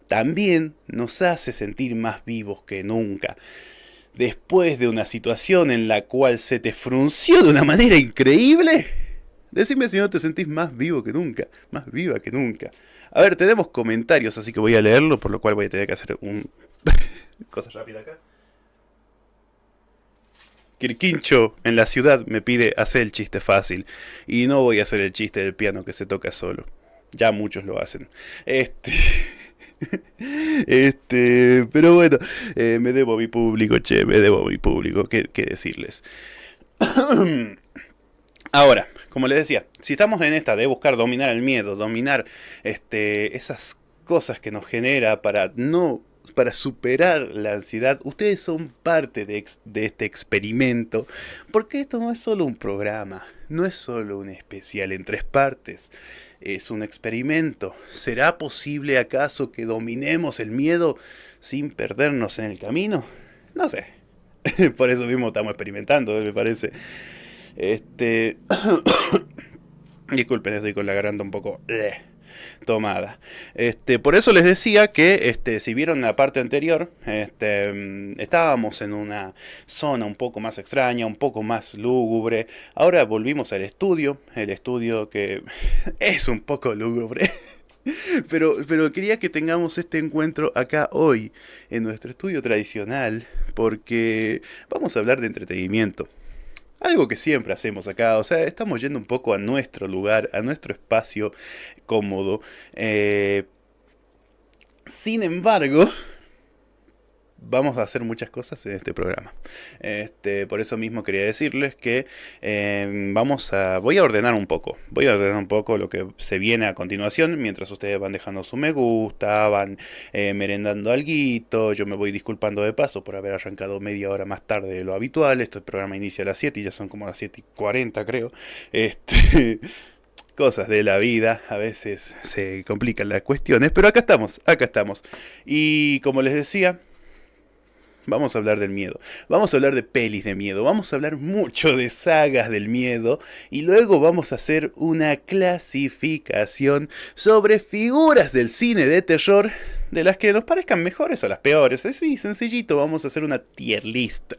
también nos hace sentir más vivos que nunca. Después de una situación en la cual se te frunció de una manera increíble, decime si no te sentís más vivo que nunca, más viva que nunca. A ver, tenemos comentarios, así que voy a leerlo, por lo cual voy a tener que hacer un... cosa rápida acá. Quirquincho en la ciudad me pide hacer el chiste fácil, y no voy a hacer el chiste del piano que se toca solo. Ya muchos lo hacen. Pero bueno, me debo a mi público, che, me debo a mi público, ¿qué decirles? Ahora, como les decía, si estamos en esta de buscar dominar el miedo, dominar esas cosas que nos genera para superar la ansiedad, ustedes son parte de este experimento, porque esto no es solo un programa, no es solo un especial en 3 partes, es un experimento. ¿Será posible acaso que dominemos el miedo sin perdernos en el camino? No sé. Por eso mismo estamos experimentando, me parece. Disculpen, estoy con la garganta un poco tomada. Por eso les decía que si vieron la parte anterior, estábamos en una zona un poco más extraña, un poco más lúgubre. Ahora volvimos al estudio, el estudio que es un poco lúgubre. Pero quería que tengamos este encuentro acá hoy, en nuestro estudio tradicional, porque vamos a hablar de entretenimiento. Algo que siempre hacemos acá, o sea, estamos yendo un poco a nuestro lugar, a nuestro espacio cómodo. Sin embargo, vamos a hacer muchas cosas en este programa. Por eso mismo quería decirles que voy a ordenar un poco. Voy a ordenar un poco lo que se viene a continuación, mientras ustedes van dejando su me gusta, van merendando alguito. Yo me voy disculpando de paso por haber arrancado media hora más tarde de lo habitual. Este programa inicia a las 7 y ya son como las 7:40, creo. Cosas de la vida, a veces se complican las cuestiones, pero acá estamos, acá estamos. Y como les decía, vamos a hablar del miedo, vamos a hablar de pelis de miedo, vamos a hablar mucho de sagas del miedo y luego vamos a hacer una clasificación sobre figuras del cine de terror de las que nos parezcan mejores o las peores. Así, sencillito, vamos a hacer una tier list,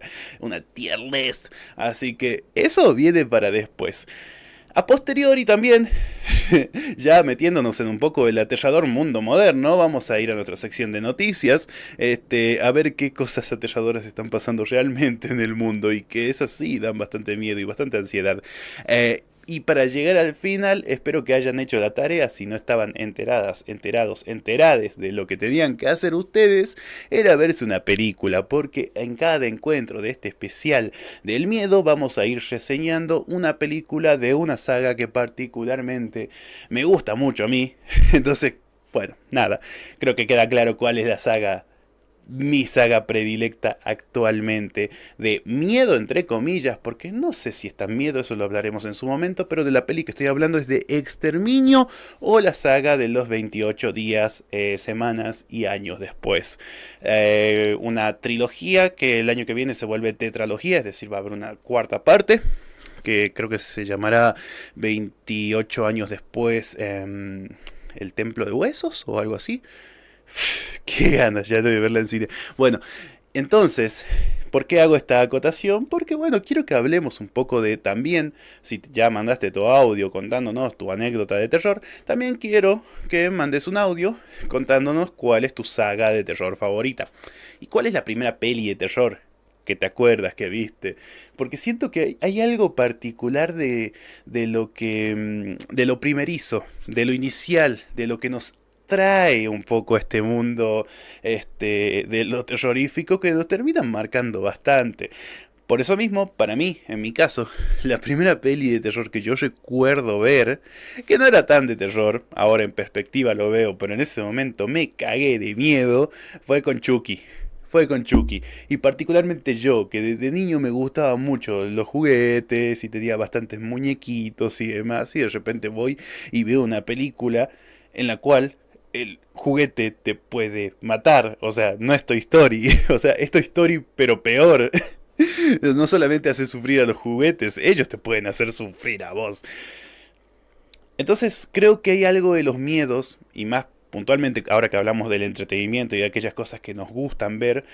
así que eso viene para después. A posteriori también, ya metiéndonos en un poco el aterrador mundo moderno, vamos a ir a nuestra sección de noticias, a ver qué cosas aterradoras están pasando realmente en el mundo y que esas sí dan bastante miedo y bastante ansiedad. Y para llegar al final, espero que hayan hecho la tarea. Si no estaban enteradas, enterados, enterades de lo que tenían que hacer ustedes, era verse una película, porque en cada encuentro de este especial del miedo vamos a ir reseñando una película de una saga que particularmente me gusta mucho a mí. Entonces, bueno, nada, creo que queda claro cuál es la saga, mi saga predilecta actualmente, de miedo entre comillas, porque no sé si es tan miedo, eso lo hablaremos en su momento, pero de la peli que estoy hablando es de Exterminio, o la saga de los 28 días, semanas y años después. Una trilogía que el año que viene se vuelve tetralogía, es decir, va a haber una cuarta parte, que creo que se llamará 28 años después, El Templo de Huesos o algo así. Qué ganas ya de verla en cine. Bueno, entonces, ¿por qué hago esta acotación? Porque bueno, quiero que hablemos un poco de también, si ya mandaste tu audio contándonos tu anécdota de terror, también quiero que mandes un audio contándonos cuál es tu saga de terror favorita. ¿Y cuál es la primera peli de terror que te acuerdas que viste? Porque siento que hay algo particular de lo que, de lo primerizo, de lo inicial, de lo que nos trae un poco a este mundo, de lo terrorífico, que nos terminan marcando bastante. Por eso mismo, para mí, en mi caso, la primera peli de terror que yo recuerdo ver, que no era tan de terror, ahora en perspectiva lo veo, pero en ese momento me cagué de miedo, fue con Chucky. Fue con Chucky. Y particularmente yo, que desde niño me gustaban mucho los juguetes y tenía bastantes muñequitos y demás, y de repente voy y veo una película en la cual el juguete te puede matar. O sea, no es Toy Story. O sea, es Toy Story pero peor. No solamente hace sufrir a los juguetes, ellos te pueden hacer sufrir a vos. Entonces creo que hay algo de los miedos, y más puntualmente ahora que hablamos del entretenimiento y de aquellas cosas que nos gustan ver,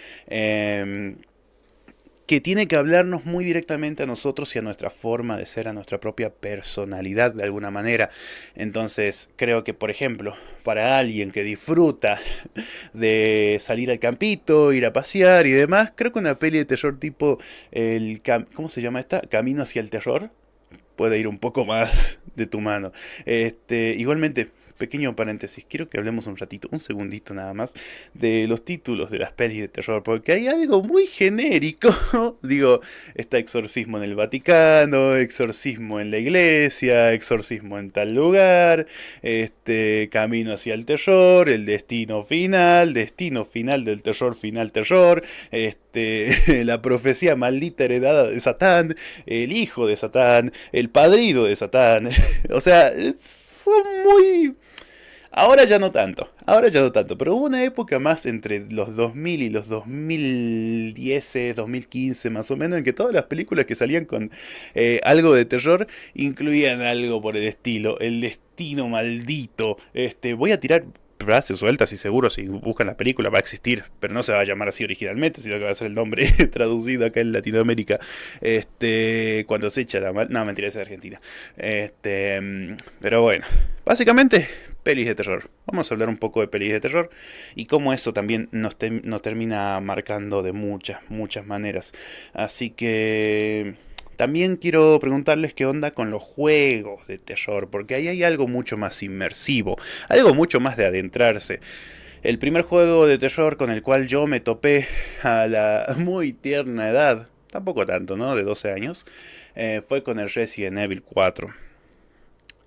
que tiene que hablarnos muy directamente a nosotros y a nuestra forma de ser, a nuestra propia personalidad de alguna manera. Entonces creo que, por ejemplo, para alguien que disfruta de salir al campito, ir a pasear y demás, creo que una peli de terror tipo ¿cómo se llama esta? Camino hacia el terror puede ir un poco más de tu mano. Igualmente, pequeño paréntesis, quiero que hablemos un ratito, un segundito nada más, de los títulos de las pelis de terror, porque hay algo muy genérico. Digo, está exorcismo en el Vaticano, exorcismo en la iglesia, exorcismo en tal lugar, camino hacia el terror, el destino final del terror, final terror, la profecía maldita heredada de Satán, el hijo de Satán, el padrino de Satán. O sea, son muy... ahora ya no tanto, pero hubo una época más entre los 2000 y los 2010, 2015 más o menos, en que todas las películas que salían con algo de terror incluían algo por el estilo, el destino maldito. Voy a tirar frases sueltas y seguro si buscan la película va a existir, pero no se va a llamar así originalmente, sino que va a ser el nombre traducido acá en Latinoamérica, cuando se echa la mal... No, mentira, es de Argentina. Pero bueno, básicamente pelis de terror. Vamos a hablar un poco de pelis de terror y cómo eso también nos termina marcando de muchas, muchas maneras. Así que también quiero preguntarles qué onda con los juegos de terror, porque ahí hay algo mucho más inmersivo, algo mucho más de adentrarse. El primer juego de terror con el cual yo me topé a la muy tierna edad, tampoco tanto, ¿no? De 12 años, fue con el Resident Evil 4.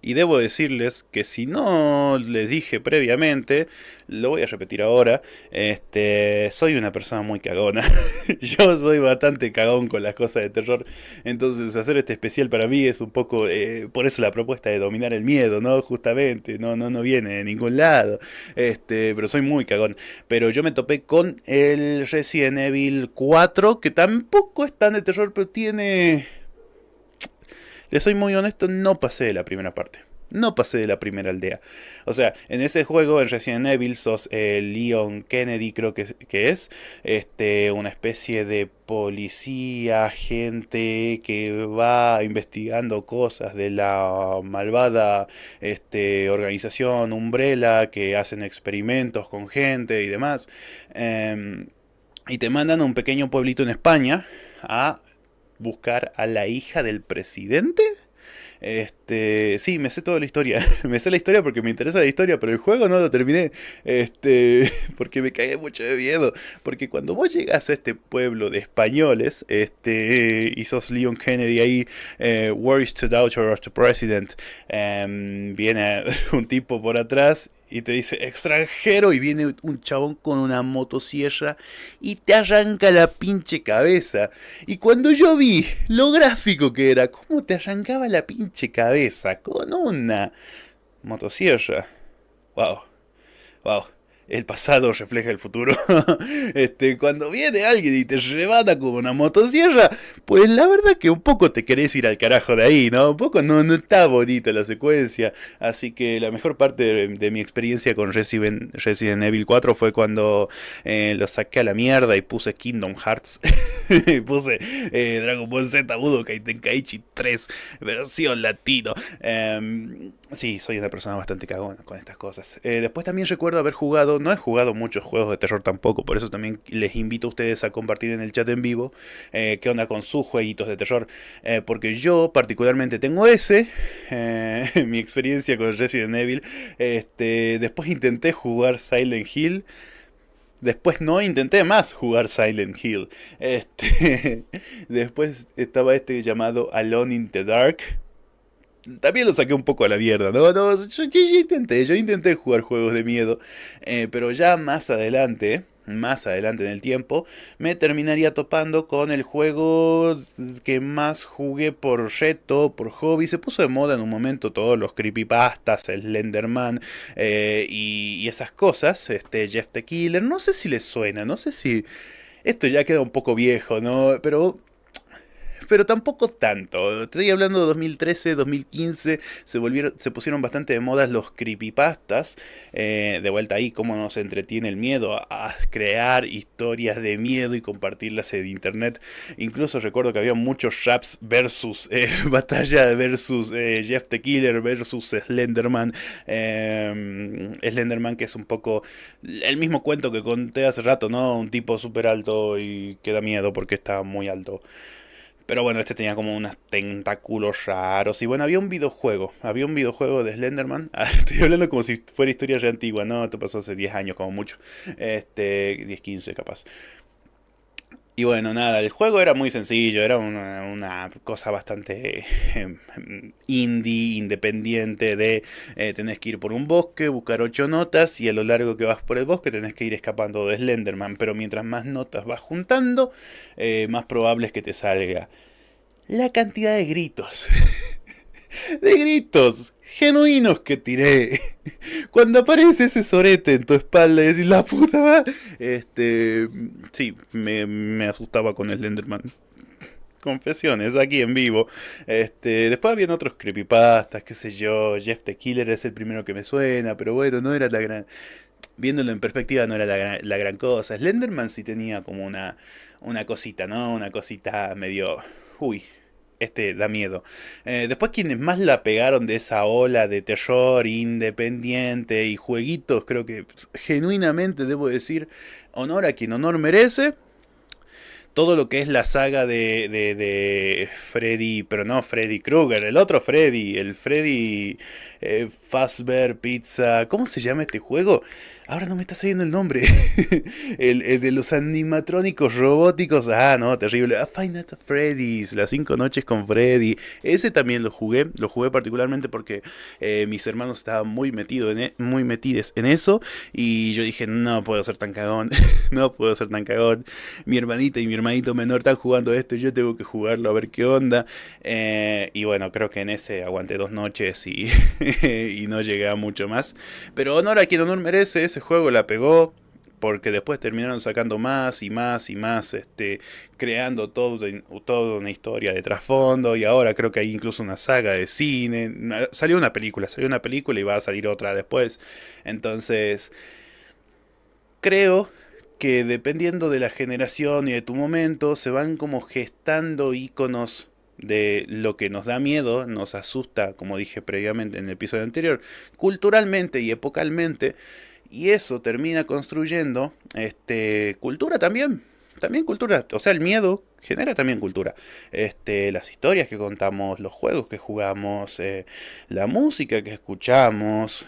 Y debo decirles que si no les dije previamente, lo voy a repetir ahora, soy una persona muy cagona. Yo soy bastante cagón con las cosas de terror. Entonces hacer este especial para mí es un poco, por eso la propuesta de dominar el miedo, ¿no? Justamente, no viene de ningún lado. Pero soy muy cagón. Pero yo me topé con el Resident Evil 4, que tampoco es tan de terror, pero tiene... Le soy muy honesto, no pasé de la primera parte. No pasé de la primera aldea. O sea, en ese juego, en Resident Evil, sos Leon Kennedy, creo que es. Una especie de policía, gente que va investigando cosas de la malvada organización Umbrella, que hacen experimentos con gente y demás. Y te mandan a un pequeño pueblito en España a buscar a la hija del presidente. Sí, me sé toda la historia. Me sé la historia porque me interesa la historia, pero el juego no lo terminé. Porque me cagué mucho de miedo. Porque cuando vos llegás a este pueblo de españoles, y sos Leon Kennedy ahí, where is the daughter of the president? Viene un tipo por atrás y te dice extranjero, y viene un chabón con una motosierra y te arranca la pinche cabeza. Y cuando yo vi lo gráfico que era, cómo te arrancaba la pinche cabeza con una motosierra. Wow, wow. El pasado refleja el futuro. Cuando viene alguien y te rebata con una motosierra, pues la verdad que un poco te querés ir al carajo de ahí, ¿no? Un poco no está bonita la secuencia. Así que la mejor parte de mi experiencia con Resident Evil 4 fue cuando lo saqué a la mierda y puse Kingdom Hearts. Puse Dragon Ball Z Budokai Tenkaichi 3 versión latino. Sí, soy una persona bastante cagona con estas cosas. Después también recuerdo haber jugado, no he jugado muchos juegos de terror tampoco, por eso también les invito a ustedes a compartir en el chat en vivo qué onda con sus jueguitos de terror. Porque yo particularmente tengo ese, mi experiencia con Resident Evil. Después intenté jugar Silent Hill. Después no intenté más jugar Silent Hill. Después estaba llamado Alone in the Dark. También lo saqué un poco a la mierda, ¿no? Yo intenté jugar juegos de miedo, pero ya más adelante en el tiempo, me terminaría topando con el juego que más jugué por reto, por hobby. Se puso de moda en un momento todos los creepypastas, el Slenderman y esas cosas, Jeff the Killer. No sé si les suena, no sé si... Esto ya queda un poco viejo, ¿no? Pero tampoco tanto. Estoy hablando de 2013, 2015. Se pusieron bastante de moda los creepypastas. De vuelta ahí, cómo nos entretiene el miedo a crear historias de miedo y compartirlas en internet. Incluso recuerdo que había muchos raps versus batalla versus Jeff the Killer versus Slenderman. Slenderman, que es un poco el mismo cuento que conté hace rato, ¿no? Un tipo súper alto y que da miedo porque está muy alto. Pero bueno, tenía como unos tentáculos raros. Y bueno, había un videojuego de Slenderman. Estoy hablando como si fuera historia re antigua, ¿no? Esto pasó hace 10 años como mucho. 10, 15 capaz. Y bueno, nada, el juego era muy sencillo, era una cosa bastante indie, independiente tenés que ir por un bosque, buscar 8 notas y a lo largo que vas por el bosque tenés que ir escapando de Slenderman, pero mientras más notas vas juntando, más probable es que te salga la cantidad de gritos. De gritos genuinos que tiré. Cuando aparece ese sorete en tu espalda y decís, la puta va. Sí, me asustaba con el Slenderman. Confesiones, aquí en vivo. Después habían otros creepypastas, qué sé yo. Jeff the Killer es el primero que me suena, pero bueno, no era la gran... Viéndolo en perspectiva no era la gran cosa. Slenderman sí tenía como una cosita, ¿no? Una cosita medio... Uy, da miedo. Después quienes más la pegaron de esa ola de terror independiente y jueguitos, creo que genuinamente debo decir, honor a quien honor merece. todo lo que es la saga de Freddy, pero no Freddy Krueger, el otro Freddy, el Freddy Fazbear Pizza, ¿cómo se llama este juego? Ahora no me está saliendo el nombre. El de los animatrónicos robóticos. Ah, no, terrible. A Five Nights at Freddy's, las 5 noches con Freddy. Ese también lo jugué particularmente porque mis hermanos estaban muy metidos en eso. Y yo dije, no puedo ser tan cagón, no puedo ser tan cagón. Mi hermanita y mi hermanito menor están jugando esto, yo tengo que jugarlo a ver qué onda. Y bueno, creo que en ese aguanté 2 noches y, y no llegué a mucho más. Pero honor a quien honor merece, ese juego la pegó. Porque después terminaron sacando más y más y más, creando toda una historia de trasfondo. Y ahora creo que hay incluso una saga de cine. Salió una película y va a salir otra después. Entonces, creo que dependiendo de la generación y de tu momento, se van como gestando iconos de lo que nos da miedo, nos asusta, como dije previamente en el episodio anterior, culturalmente y epocalmente, y eso termina construyendo cultura también. También cultura, o sea, el miedo genera también cultura. Las historias que contamos, los juegos que jugamos, la música que escuchamos,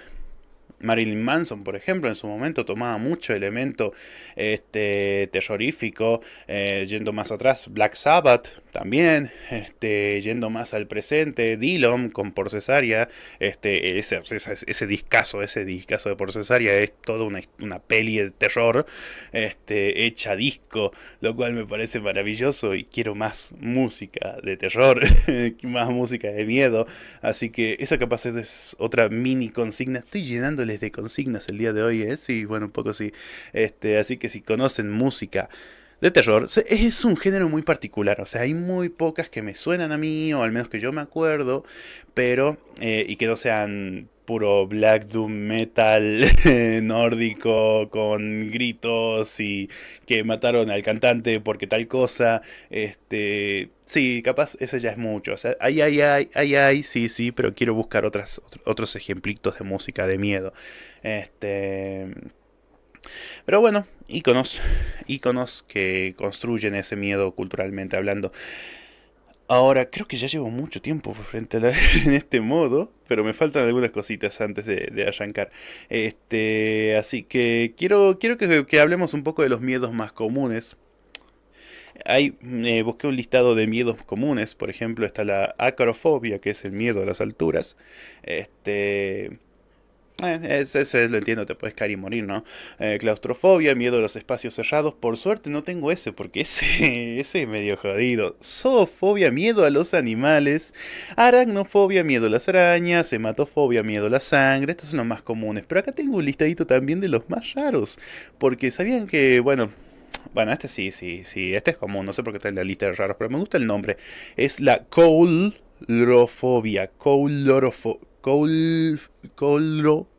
Marilyn Manson, por ejemplo, en su momento tomaba mucho elemento terrorífico, yendo más atrás, Black Sabbath también, yendo más al presente, Dillon con Por Cesárea, ese discazo de Por Cesárea es toda una peli de terror, hecha disco, lo cual me parece maravilloso y quiero más música de terror, más música de miedo, así que esa capaz es otra mini consigna. Estoy llenándoles de consignas el día de hoy, ¿eh? Sí, bueno, un poco sí. Así que si conocen música de terror, es un género muy particular. O sea, hay muy pocas que me suenan a mí, o al menos que yo me acuerdo, pero, y que no sean puro black doom metal nórdico con gritos y que mataron al cantante porque tal cosa. Sí, capaz ese ya es mucho. O sea, sí, sí, pero quiero buscar otros ejemplitos de música de miedo. Este, pero bueno, íconos que construyen ese miedo culturalmente hablando. Ahora, creo que ya llevo mucho tiempo frente a en este modo, pero me faltan algunas cositas antes de arrancar. Así que quiero que hablemos un poco de los miedos más comunes. Busqué un listado de miedos comunes, por ejemplo, está la acrofobia, que es el miedo a las alturas. Este, ese lo entiendo, te puedes caer y morir, ¿no? Claustrofobia, miedo a los espacios cerrados. Por suerte no tengo ese, porque ese es medio jodido. Zoofobia, miedo a los animales. Aracnofobia, miedo a las arañas. Hematofobia, miedo a la sangre. Estos son los más comunes. Pero acá tengo un listadito también de los más raros. Porque sabían que, bueno, este sí, este es común, no sé por qué está en la lista de raros, pero me gusta el nombre. Es la coulrofobia.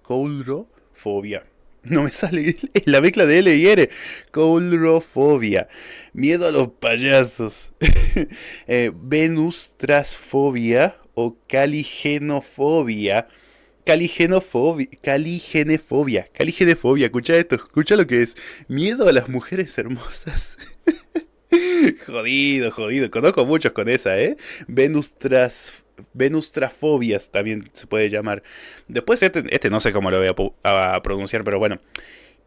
Coulrofobia. No me sale la mezcla de L y R. Coulrofobia. Miedo a los payasos. Venustrasfobia o caligenofobia. Caligenefobia, escucha esto, escucha lo que es. Miedo a las mujeres hermosas. Jodido, conozco muchos con esa, ¿eh? Venustrafobias también se puede llamar. Después este no sé cómo lo voy a pronunciar, pero bueno.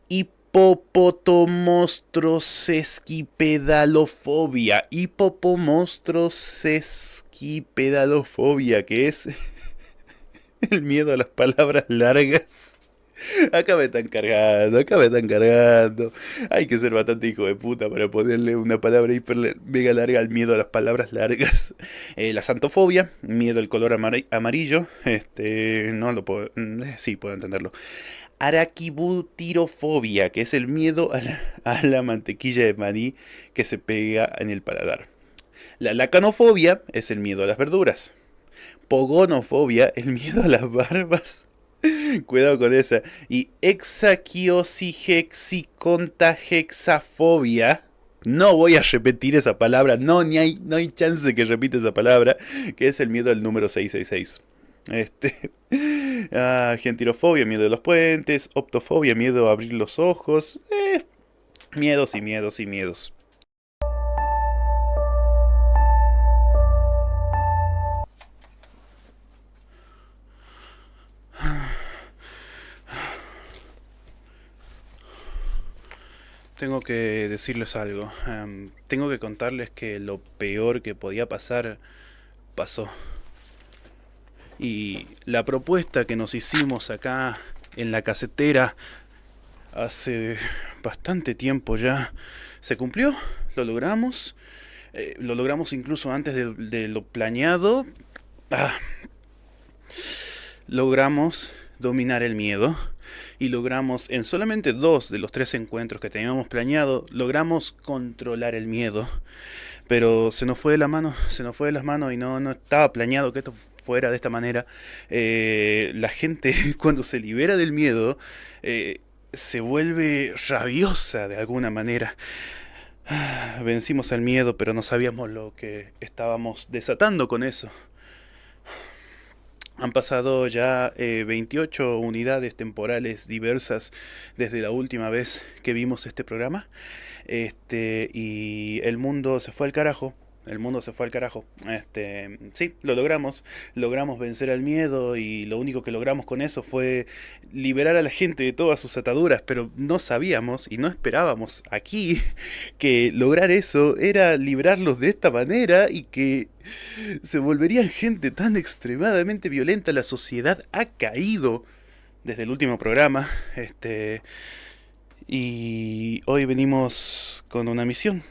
Hipopotomonstrosesquipedalofobia, que es el miedo a las palabras largas. Acá me están cargando. Hay que ser bastante hijo de puta para ponerle una palabra hiper mega larga al miedo a las palabras largas. La santofobia, miedo al color amarillo. No lo puedo. Sí, puedo entenderlo. Araquibutirofobia, que es el miedo a la mantequilla de maní que se pega en el paladar. La lacanofobia es el miedo a las verduras. Pogonofobia, el miedo a las barbas. Cuidado con esa. Y hexaquiosihexicontahexafobia. No voy a repetir esa palabra. No hay chance de que repita esa palabra. Que es el miedo al número 666. Gentirofobia, miedo a los puentes. Optofobia, miedo a abrir los ojos. Miedos y miedos y miedos. tengo que decirles algo. Tengo que contarles que lo peor que podía pasar pasó. Y la propuesta que nos hicimos acá en la casetera hace bastante tiempo ya se cumplió. Lo logramos. Lo logramos incluso antes de lo planeado. Ah, logramos dominar el miedo. Y logramos, en solamente 2 de los 3 encuentros que teníamos planeado, logramos controlar el miedo. Pero se nos fue de la mano, se nos fue de las manos y no estaba planeado que esto fuera de esta manera. La gente cuando se libera del miedo se vuelve rabiosa de alguna manera. Vencimos al miedo, pero no sabíamos lo que estábamos desatando con eso. Han pasado ya 28 unidades temporales diversas desde la última vez que vimos este programa. Y el mundo se fue al carajo. El mundo se fue al carajo. Sí, lo logramos. Logramos vencer al miedo y lo único que logramos con eso fue liberar a la gente de todas sus ataduras, pero no sabíamos y no esperábamos aquí que lograr eso era liberarlos de esta manera y que se volverían gente tan extremadamente violenta. La sociedad ha caído desde el último programa. Y hoy venimos con una misión.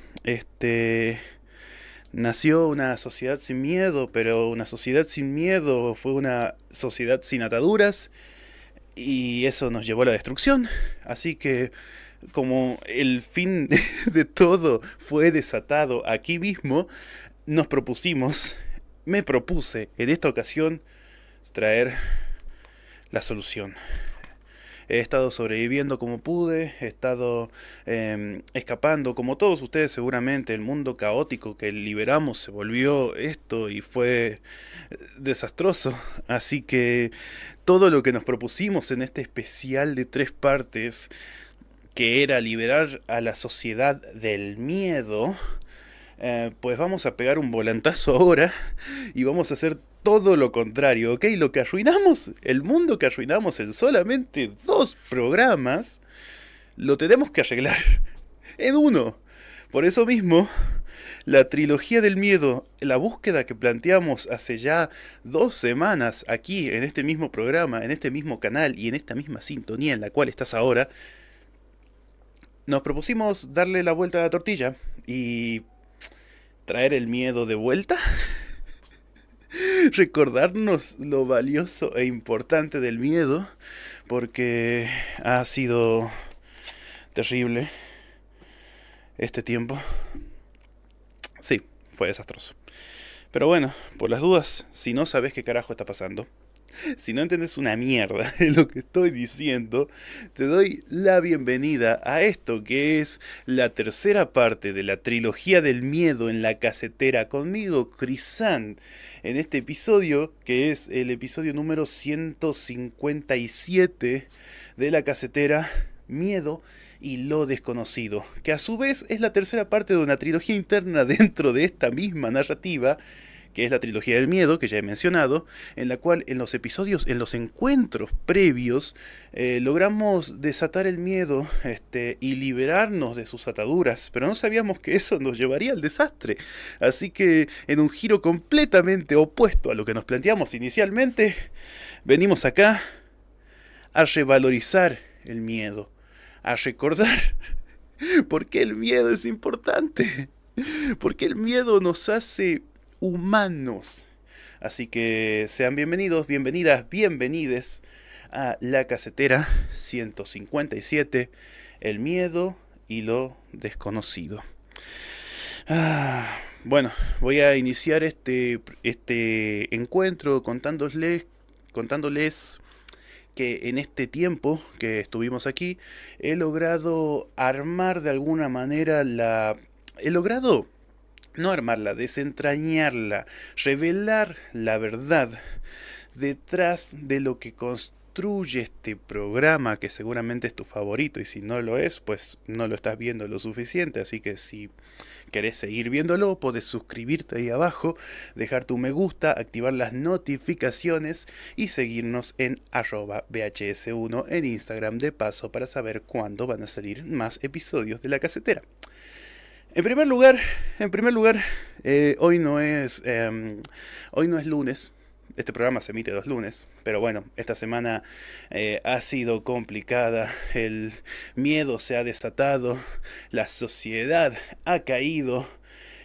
Nació una sociedad sin miedo, pero una sociedad sin miedo fue una sociedad sin ataduras y eso nos llevó a la destrucción. Así que como el fin de todo fue desatado aquí mismo, me propuse en esta ocasión traer la solución. He estado sobreviviendo como pude, he estado escapando, como todos ustedes seguramente, el mundo caótico que liberamos se volvió esto y fue desastroso. Así que todo lo que nos propusimos en este especial de 3 partes, que era liberar a la sociedad del miedo, pues vamos a pegar un volantazo ahora y vamos a hacer todo lo contrario, ¿ok? Lo que arruinamos, el mundo que arruinamos en solamente 2 programas, lo tenemos que arreglar en uno. Por eso mismo, la trilogía del miedo, la búsqueda que planteamos hace ya 2 semanas aquí en este mismo programa, en este mismo canal y en esta misma sintonía en la cual estás ahora, nos propusimos darle la vuelta a la tortilla y traer el miedo de vuelta. Recordarnos lo valioso e importante del miedo, porque ha sido terrible este tiempo. Sí, fue desastroso. Pero bueno, por las dudas, si no sabes qué carajo está pasando, si no entiendes una mierda de lo que estoy diciendo, te doy la bienvenida a esto que es la tercera parte de la trilogía del miedo en la casetera conmigo, Crisan, en este episodio que es el episodio número 157 de la casetera Miedo y lo desconocido, que a su vez es la tercera parte de una trilogía interna dentro de esta misma narrativa, que es la trilogía del miedo, que ya he mencionado, en la cual en los episodios, en los encuentros previos, logramos desatar el miedo y liberarnos de sus ataduras, pero no sabíamos que eso nos llevaría al desastre. Así que, en un giro completamente opuesto a lo que nos planteamos inicialmente, venimos acá a revalorizar el miedo, a recordar por qué el miedo es importante, por qué el miedo nos hace humanos. Así que sean bienvenidos, bienvenidas, bienvenides a la casetera 157, el miedo y lo desconocido. Bueno, voy a iniciar este encuentro contándoles que en este tiempo que estuvimos aquí he logrado armar de alguna manera no armarla, desentrañarla, revelar la verdad detrás de lo que construye este programa que seguramente es tu favorito, y si no lo es, pues no lo estás viendo lo suficiente, así que si querés seguir viéndolo, podés suscribirte ahí abajo, dejar tu me gusta, activar las notificaciones y seguirnos en @VHS1 en Instagram de paso para saber cuándo van a salir más episodios de La Casetera. En primer lugar, hoy hoy no es lunes. Este programa se emite los lunes, pero bueno, esta semana ha sido complicada, el miedo se ha desatado, la sociedad ha caído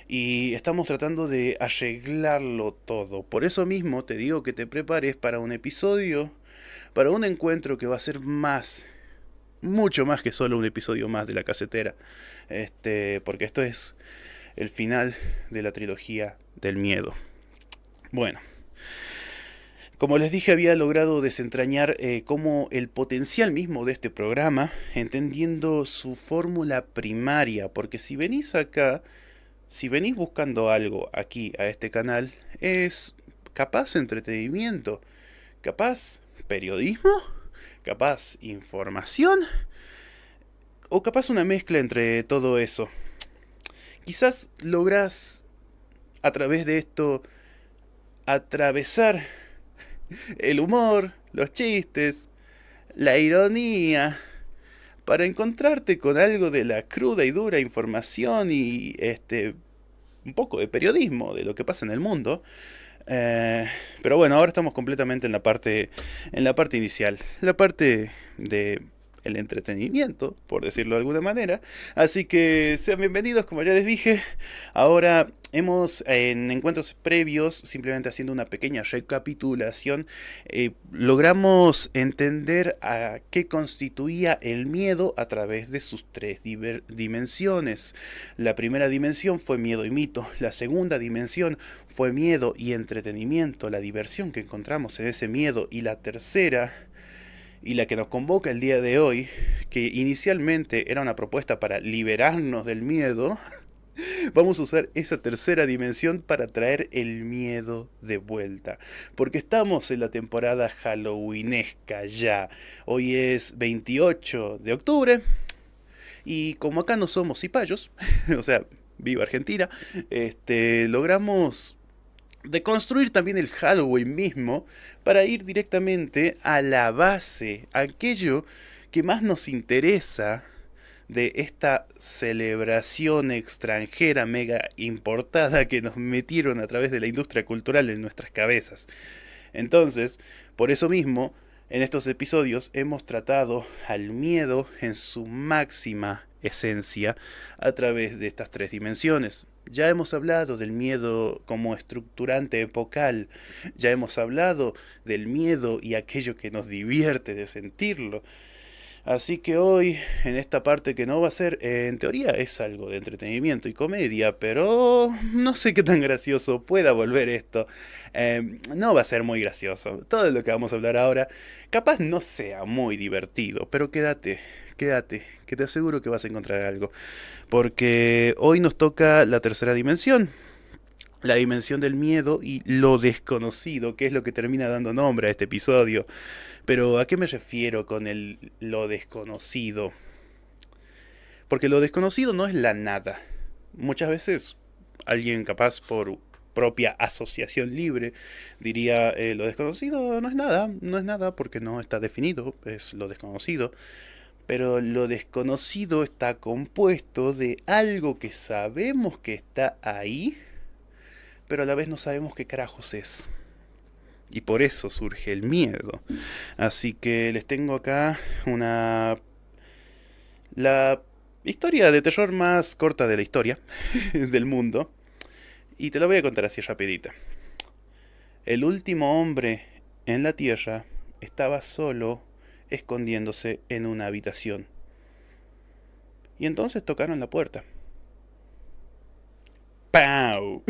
y estamos tratando de arreglarlo todo. Por eso mismo te digo que te prepares para un episodio, para un encuentro que va a ser mucho más que solo un episodio más de La Casetera. Porque esto es el final de la trilogía del miedo. Bueno, como les dije, había logrado desentrañar cómo el potencial mismo de este programa, entendiendo su fórmula primaria, porque si venís acá, si venís buscando algo aquí a este canal, es capaz entretenimiento, capaz periodismo, capaz información, o capaz una mezcla entre todo eso. Quizás lográs a través de esto atravesar el humor, los chistes, la ironía, para encontrarte con algo de la cruda y dura información y un poco de periodismo de lo que pasa en el mundo. Pero bueno, ahora estamos completamente en la parte inicial, la parte de el entretenimiento, por decirlo de alguna manera. Así que sean bienvenidos, como ya les dije. Ahora en encuentros previos, simplemente haciendo una pequeña recapitulación, logramos entender a qué constituía el miedo a través de sus tres dimensiones. La primera dimensión fue miedo y mito. La segunda dimensión fue miedo y entretenimiento, la diversión que encontramos en ese miedo. Y la tercera, y la que nos convoca el día de hoy, que inicialmente era una propuesta para liberarnos del miedo, vamos a usar esa tercera dimensión para traer el miedo de vuelta. Porque estamos en la temporada halloweenesca ya. Hoy es 28 de octubre. Y como acá no somos cipayos, o sea, viva Argentina, logramos de construir también el Halloween mismo para ir directamente a la base, aquello que más nos interesa de esta celebración extranjera mega importada que nos metieron a través de la industria cultural en nuestras cabezas. Entonces, por eso mismo, en estos episodios hemos tratado al miedo en su máxima esencia a través de estas tres dimensiones. Ya hemos hablado del miedo como estructurante epocal, ya hemos hablado del miedo y aquello que nos divierte de sentirlo. Así que hoy, en esta parte que no va a ser, en teoría es algo de entretenimiento y comedia, pero no sé qué tan gracioso pueda volver esto. No va a ser muy gracioso. Todo lo que vamos a hablar ahora capaz no sea muy divertido, pero quédate, que te aseguro que vas a encontrar algo. Porque hoy nos toca la tercera dimensión. La dimensión del miedo y lo desconocido, que es lo que termina dando nombre a este episodio. Pero ¿a qué me refiero con lo desconocido? Porque lo desconocido no es la nada. Muchas veces alguien capaz por propia asociación libre diría lo desconocido no es nada porque no está definido, es lo desconocido. Pero lo desconocido está compuesto de algo que sabemos que está ahí, pero a la vez no sabemos qué carajos es. Y por eso surge el miedo. Así que les tengo acá la historia de terror más corta de la historia del mundo. Y te la voy a contar así rapidita. El último hombre en la tierra estaba solo, escondiéndose en una habitación. Y entonces tocaron la puerta. ¡Pau!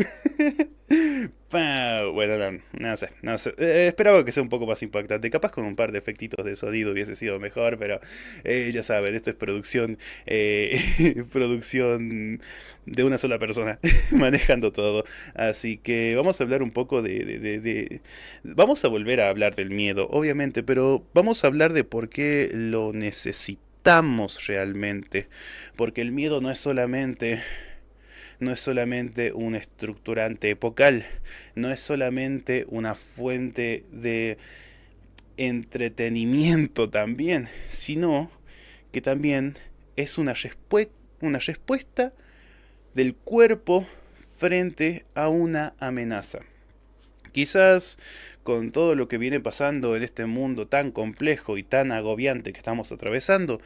Bueno, no sé. Esperaba que sea un poco más impactante. Capaz con un par de efectitos de sonido hubiese sido mejor, pero ya saben, esto es producción, producción de una sola persona manejando todo. Así que vamos a hablar un poco vamos a volver a hablar del miedo, obviamente, pero vamos a hablar de por qué lo necesitamos realmente. Porque el miedo no es solamente un estructurante epocal, no es solamente una fuente de entretenimiento también, sino que también es una respuesta del cuerpo frente a una amenaza. Quizás con todo lo que viene pasando en este mundo tan complejo y tan agobiante que estamos atravesando,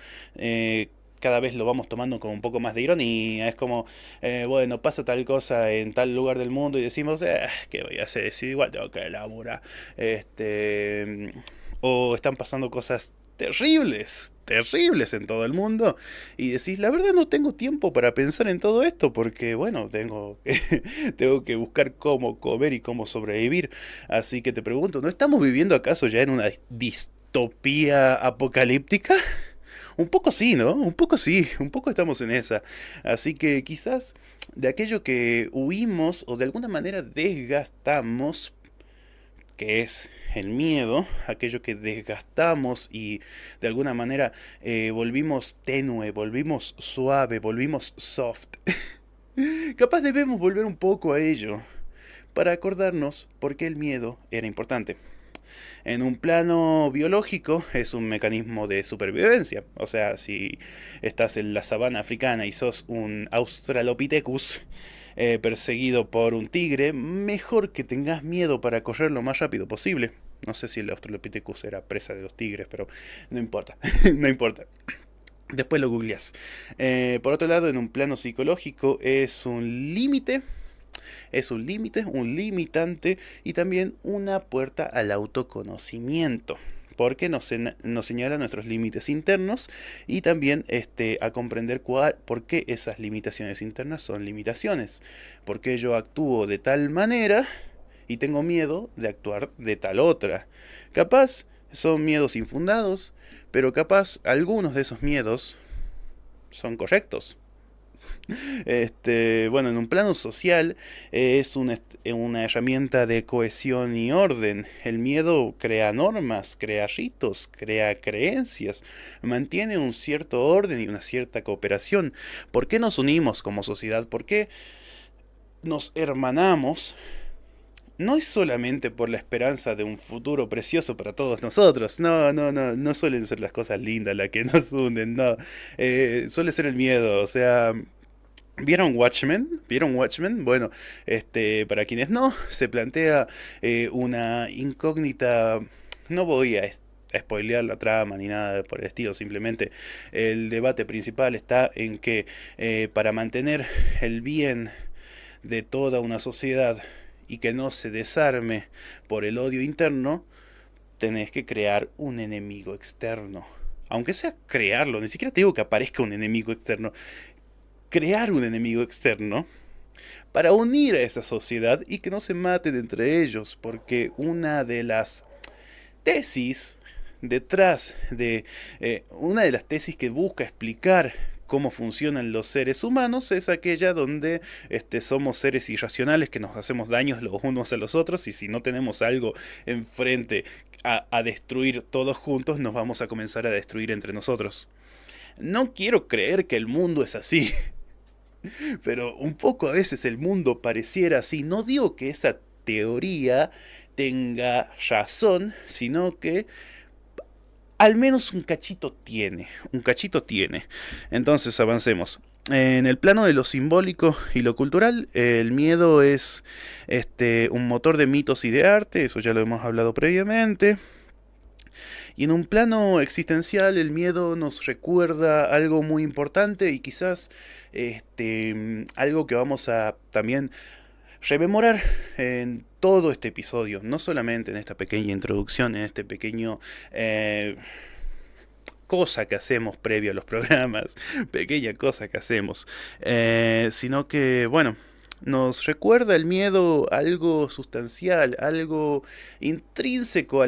cada vez lo vamos tomando con un poco más de ironía. Es como, bueno, pasa tal cosa en tal lugar del mundo y decimos, ¿qué voy a hacer? Si igual tengo que laburar. O están pasando cosas terribles en todo el mundo y decís, la verdad no tengo tiempo para pensar en todo esto porque, bueno, tengo que buscar cómo comer y cómo sobrevivir. Así que te pregunto, ¿no estamos viviendo acaso ya en una distopía apocalíptica? Un poco sí, ¿no? Un poco sí, un poco estamos en esa. Así que quizás de aquello que huimos o de alguna manera desgastamos, que es el miedo, aquello que desgastamos y de alguna manera volvimos tenue, volvimos suave, volvimos soft. Capaz debemos volver un poco a ello para acordarnos por qué el miedo era importante. En un plano biológico es un mecanismo de supervivencia. O sea, si estás en la sabana africana y sos un Australopithecus perseguido por un tigre, mejor que tengas miedo para correr lo más rápido posible. No sé si el Australopithecus era presa de los tigres, pero no importa, no importa. Después lo googleás. Por otro lado, en un plano psicológico es un limitante y también una puerta al autoconocimiento. Porque nos señala nuestros límites internos y también a comprender por qué esas limitaciones internas son limitaciones. Porque yo actúo de tal manera y tengo miedo de actuar de tal otra. Capaz son miedos infundados, pero capaz algunos de esos miedos son correctos. Bueno, en un plano social es una herramienta de cohesión y orden. El miedo crea normas, crea ritos, crea creencias, mantiene un cierto orden y una cierta cooperación. ¿Por qué nos unimos como sociedad? ¿Por qué nos hermanamos? No es solamente por la esperanza de un futuro precioso para todos nosotros. No suelen ser las cosas lindas las que nos unen, no. Suele ser el miedo, o sea, ¿vieron Watchmen? ¿Vieron Watchmen? Bueno, para quienes no, se plantea una incógnita. No voy a spoilear la trama ni nada por el estilo, simplemente el debate principal está en que para mantener el bien de toda una sociedad y que no se desarme por el odio interno, tenés que crear un enemigo externo. Aunque sea crearlo, ni siquiera te digo que aparezca un enemigo externo, crear un enemigo externo para unir a esa sociedad y que no se maten entre ellos, porque una de las tesis detrás de una de las tesis que busca explicar cómo funcionan los seres humanos es aquella donde somos seres irracionales que nos hacemos daños los unos a los otros y si no tenemos algo enfrente a destruir todos juntos nos vamos a comenzar a destruir entre nosotros. No quiero creer que el mundo es así. Pero un poco a veces el mundo pareciera así. No digo que esa teoría tenga razón, sino que al menos un cachito tiene. Un cachito tiene. Entonces avancemos. En el plano de lo simbólico y lo cultural, el miedo es un motor de mitos y de arte, eso ya lo hemos hablado previamente. Y en un plano existencial el miedo nos recuerda algo muy importante y quizás algo que vamos a también rememorar en todo este episodio, no solamente en esta pequeña introducción, en este pequeño cosa que hacemos previo a los programas, pequeña cosa que hacemos, sino que, bueno, nos recuerda el miedo algo sustancial, algo intrínseco a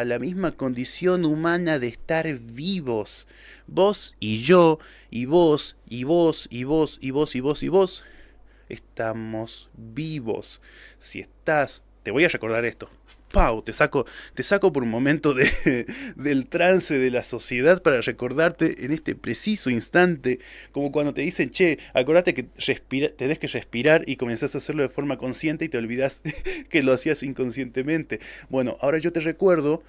la misma condición humana de estar vivos. Vos y yo, y vos, y vos, y vos, y vos, y vos, y vos, estamos vivos. Si estás, te voy a recordar esto. Pau, te saco por un momento del trance de la sociedad para recordarte en este preciso instante, como cuando te dicen, che, acordate que tenés que respirar y comenzás a hacerlo de forma consciente y te olvidás que lo hacías inconscientemente. Bueno, ahora yo te recuerdo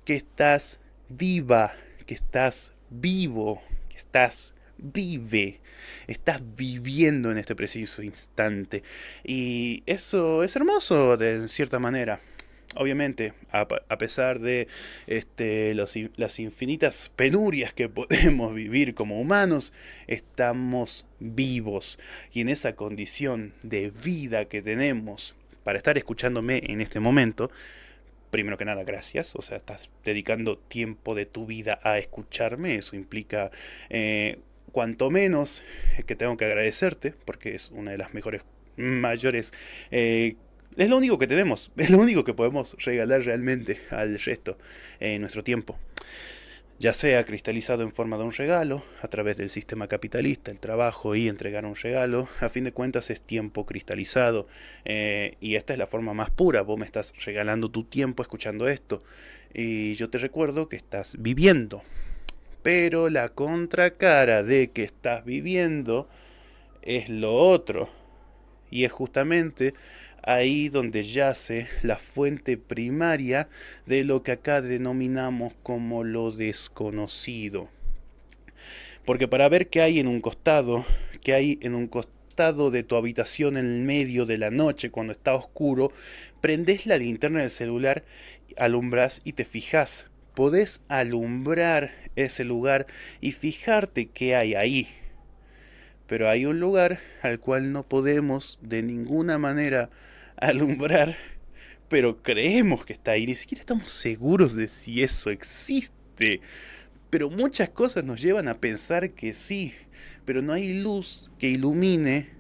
que estás viva, que estás vivo, que estás vive, estás viviendo en este preciso instante. Y eso es hermoso de cierta manera. Obviamente, a pesar de las infinitas penurias que podemos vivir como humanos, estamos vivos. Y en esa condición de vida que tenemos para estar escuchándome en este momento, primero que nada, gracias. O sea, estás dedicando tiempo de tu vida a escucharme. Eso implica, cuanto menos, que tengo que agradecerte, porque es una de las mejores, mayores... es lo único que tenemos, es lo único que podemos regalar realmente al resto en nuestro tiempo. Ya sea cristalizado en forma de un regalo, a través del sistema capitalista, el trabajo y entregar un regalo, a fin de cuentas es tiempo cristalizado. Y esta es la forma más pura, vos me estás regalando tu tiempo escuchando esto. Y yo te recuerdo que estás viviendo. Pero la contracara de que estás viviendo es lo otro. Y es justamente ahí donde yace la fuente primaria de lo que acá denominamos como lo desconocido. Porque para ver qué hay en un costado, qué hay en un costado de tu habitación en el medio de la noche cuando está oscuro, prendés la linterna del celular, alumbras y te fijas. Podés alumbrar ese lugar y fijarte qué hay ahí. Pero hay un lugar al cual no podemos de ninguna manera alumbrar, pero creemos que está ahí, ni siquiera estamos seguros de si eso existe. Pero muchas cosas nos llevan a pensar que sí, pero no hay luz que ilumine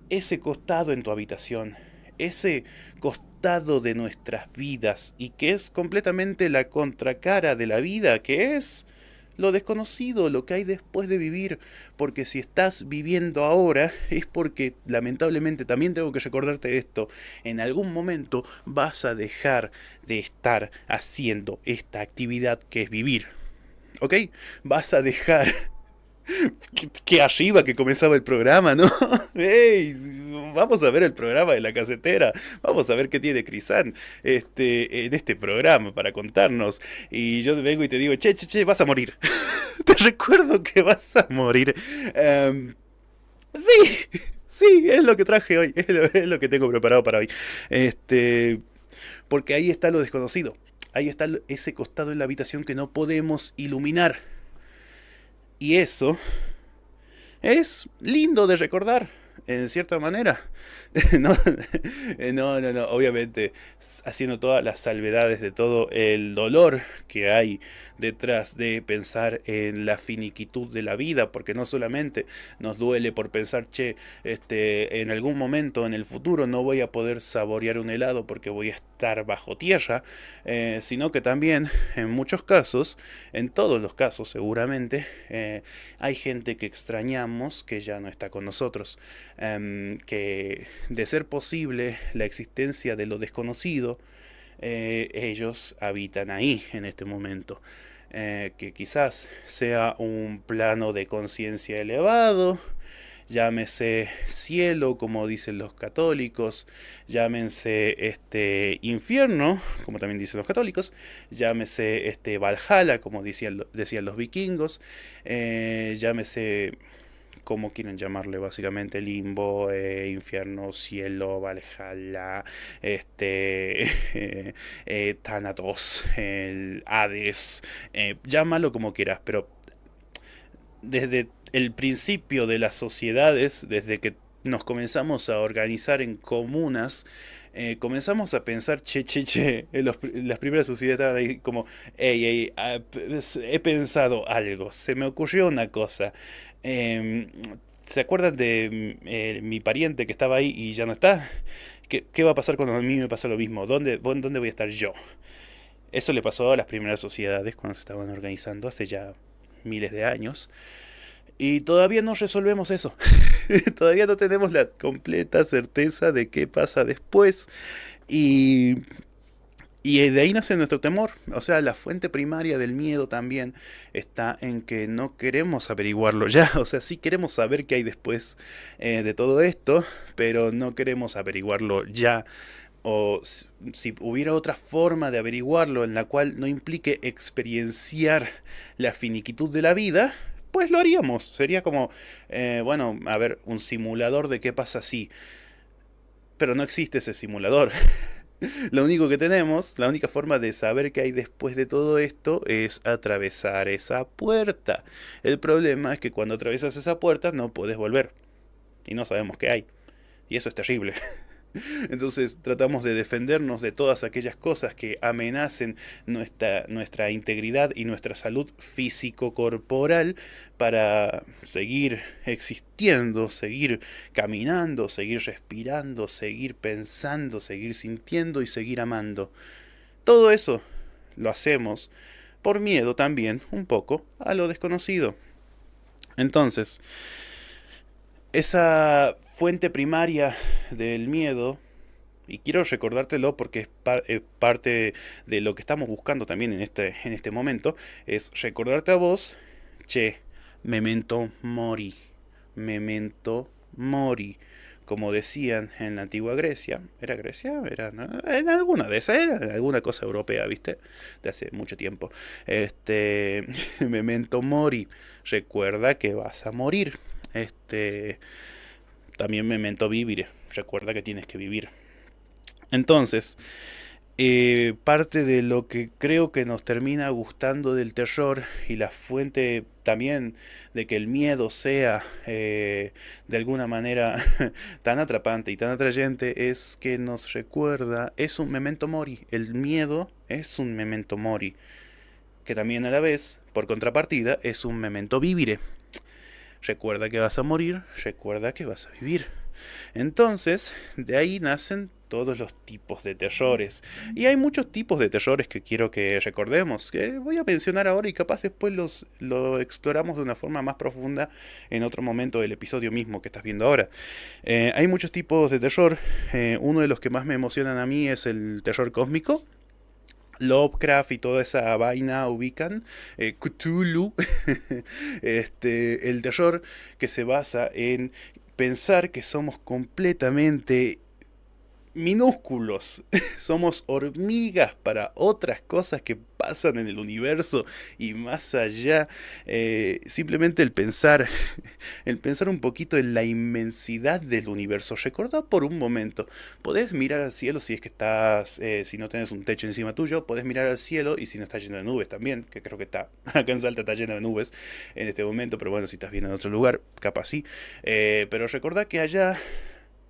ese costado en tu habitación, ese costado de nuestras vidas y que es completamente la contracara de la vida, que es lo desconocido, lo que hay después de vivir, porque si estás viviendo ahora es porque lamentablemente también tengo que recordarte esto, en algún momento vas a dejar de estar haciendo esta actividad que es vivir. ¿Ok? Vas a dejar que arriba que comenzaba el programa, ¿no? ¡Ey! Vamos a ver el programa de la casetera. Vamos a ver qué tiene Crisan en este programa para contarnos. Y yo vengo y te digo, che, che, che, vas a morir. Te recuerdo que vas a morir. Sí, sí, es lo que traje hoy. Es lo que tengo preparado para hoy. Porque ahí está lo desconocido. Ahí está ese costado en la habitación que no podemos iluminar. Y eso es lindo de recordar, en cierta manera. No, no, obviamente haciendo todas las salvedades de todo el dolor que hay detrás de pensar en la finiquitud de la vida, porque no solamente nos duele por pensar, che, en algún momento en el futuro no voy a poder saborear un helado porque voy a estar bajo tierra, sino que también en muchos casos, en todos los casos seguramente, hay gente que extrañamos que ya no está con nosotros, que de ser posible la existencia de lo desconocido, ellos habitan ahí en este momento. Que quizás sea un plano de conciencia elevado, llámese cielo, como dicen los católicos, llámense infierno, como también dicen los católicos, llámese Valhalla, como decían los vikingos, llámese como quieren llamarle básicamente, limbo, infierno, cielo, Valhalla, Thanatos, el Hades, llámalo como quieras, pero desde el principio de las sociedades, desde que nos comenzamos a organizar en comunas, comenzamos a pensar, che, che, che, las primeras sociedades estaban ahí como, hey, hey, he pensado algo, se me ocurrió una cosa, ¿Se acuerdan de mi pariente que estaba ahí y ya no está? ¿Qué va a pasar cuando a mí me pasa lo mismo? ¿Dónde voy a estar yo? Eso le pasó a las primeras sociedades cuando se estaban organizando hace ya miles de años. Y todavía no resolvemos eso. Todavía no tenemos la completa certeza de qué pasa después. Y de ahí nace nuestro temor. O sea, la fuente primaria del miedo también está en que no queremos averiguarlo ya. O sea, sí queremos saber qué hay después de todo esto, pero no queremos averiguarlo ya. O si hubiera otra forma de averiguarlo en la cual no implique experienciar la finiquitud de la vida, pues lo haríamos. Sería como, bueno, a ver, un simulador de qué pasa si. Pero no existe ese simulador. Lo único que tenemos, la única forma de saber qué hay después de todo esto es atravesar esa puerta. El problema es que cuando atravesas esa puerta no puedes volver. Y no sabemos qué hay. Y eso es terrible. Entonces tratamos de defendernos de todas aquellas cosas que amenacen nuestra integridad y nuestra salud físico-corporal para seguir existiendo, seguir caminando, seguir respirando, seguir pensando, seguir sintiendo y seguir amando. Todo eso lo hacemos por miedo también un poco a lo desconocido. Entonces, esa fuente primaria del miedo, y quiero recordártelo porque es parte de lo que estamos buscando también en este momento, es recordarte a vos, che, memento mori, memento mori. Como decían en la antigua Grecia, ¿era Grecia? Era, ¿no? En alguna de esas, era alguna cosa europea, ¿viste? De hace mucho tiempo. Memento mori, recuerda que vas a morir. También memento vivere, recuerda que tienes que vivir. Entonces, parte de lo que creo que nos termina gustando del terror y la fuente también de que el miedo sea de alguna manera tan atrapante y tan atrayente es que nos recuerda, es un memento mori, el miedo es un memento mori, que también a la vez, por contrapartida, es un memento vivere. Recuerda que vas a morir, recuerda que vas a vivir. Entonces, de ahí nacen todos los tipos de terrores. Y hay muchos tipos de terrores que quiero que recordemos, que voy a mencionar ahora y capaz después lo exploramos de una forma más profunda en otro momento del episodio mismo que estás viendo ahora. Hay muchos tipos de terror. Uno de los que más me emocionan a mí es el terror cósmico. Lovecraft y toda esa vaina ubican, Cthulhu, el terror que se basa en pensar que somos completamente minúsculos, somos hormigas para otras cosas que pasan en el universo y más allá. Simplemente el pensar un poquito en la inmensidad del universo. Recordá por un momento, podés mirar al cielo si es que estás, si no tenés un techo encima tuyo, podés mirar al cielo y si no está lleno de nubes también, que creo que está, acá en Salta está lleno de nubes en este momento, pero bueno, si estás viendo en otro lugar, capaz sí. Pero recordá que allá,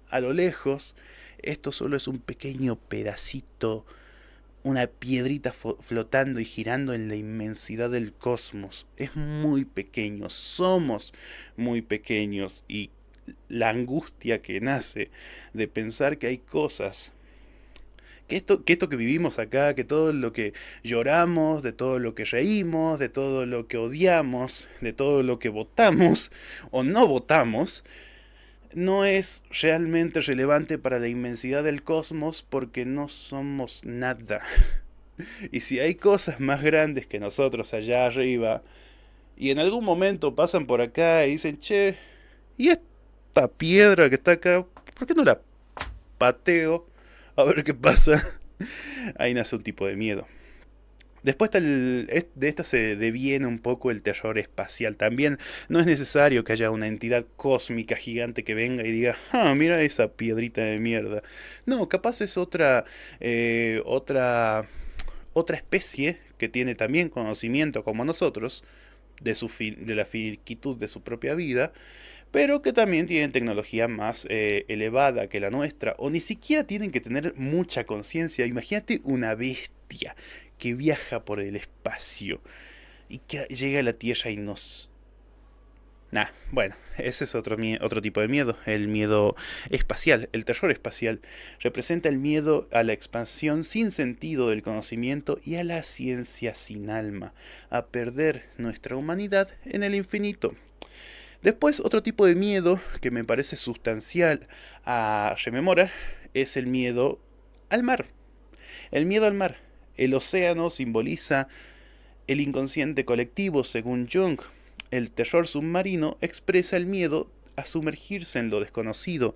a lo lejos, esto solo es un pequeño pedacito, una piedrita flotando y girando en la inmensidad del cosmos. Es muy pequeño, somos muy pequeños y la angustia que nace de pensar que hay cosas, que esto que vivimos acá, que todo lo que lloramos, de todo lo que reímos, de todo lo que odiamos, de todo lo que votamos o no votamos, no es realmente relevante para la inmensidad del cosmos porque no somos nada. Y si hay cosas más grandes que nosotros allá arriba, y en algún momento pasan por acá y dicen, che, ¿y esta piedra que está acá, por qué no la pateo? A ver qué pasa. Ahí nace un tipo de miedo. Después de esta se deviene un poco el terror espacial. También no es necesario que haya una entidad cósmica gigante que venga y diga, ah, mira esa piedrita de mierda. No, capaz es otra especie que tiene también conocimiento como nosotros de la finitud de su propia vida, pero que también tienen tecnología más elevada que la nuestra, o ni siquiera tienen que tener mucha conciencia. Imagínate una bestia que viaja por el espacio y que llega a la Tierra y nos Nah, bueno, ese es otro tipo de miedo, el miedo espacial, el terror espacial. Representa el miedo a la expansión sin sentido del conocimiento y a la ciencia sin alma, a perder nuestra humanidad en el infinito. Después, otro tipo de miedo que me parece sustancial a Rememora es el miedo al mar. El miedo al mar. El océano simboliza el inconsciente colectivo, según Jung. El terror submarino expresa el miedo a sumergirse en lo desconocido,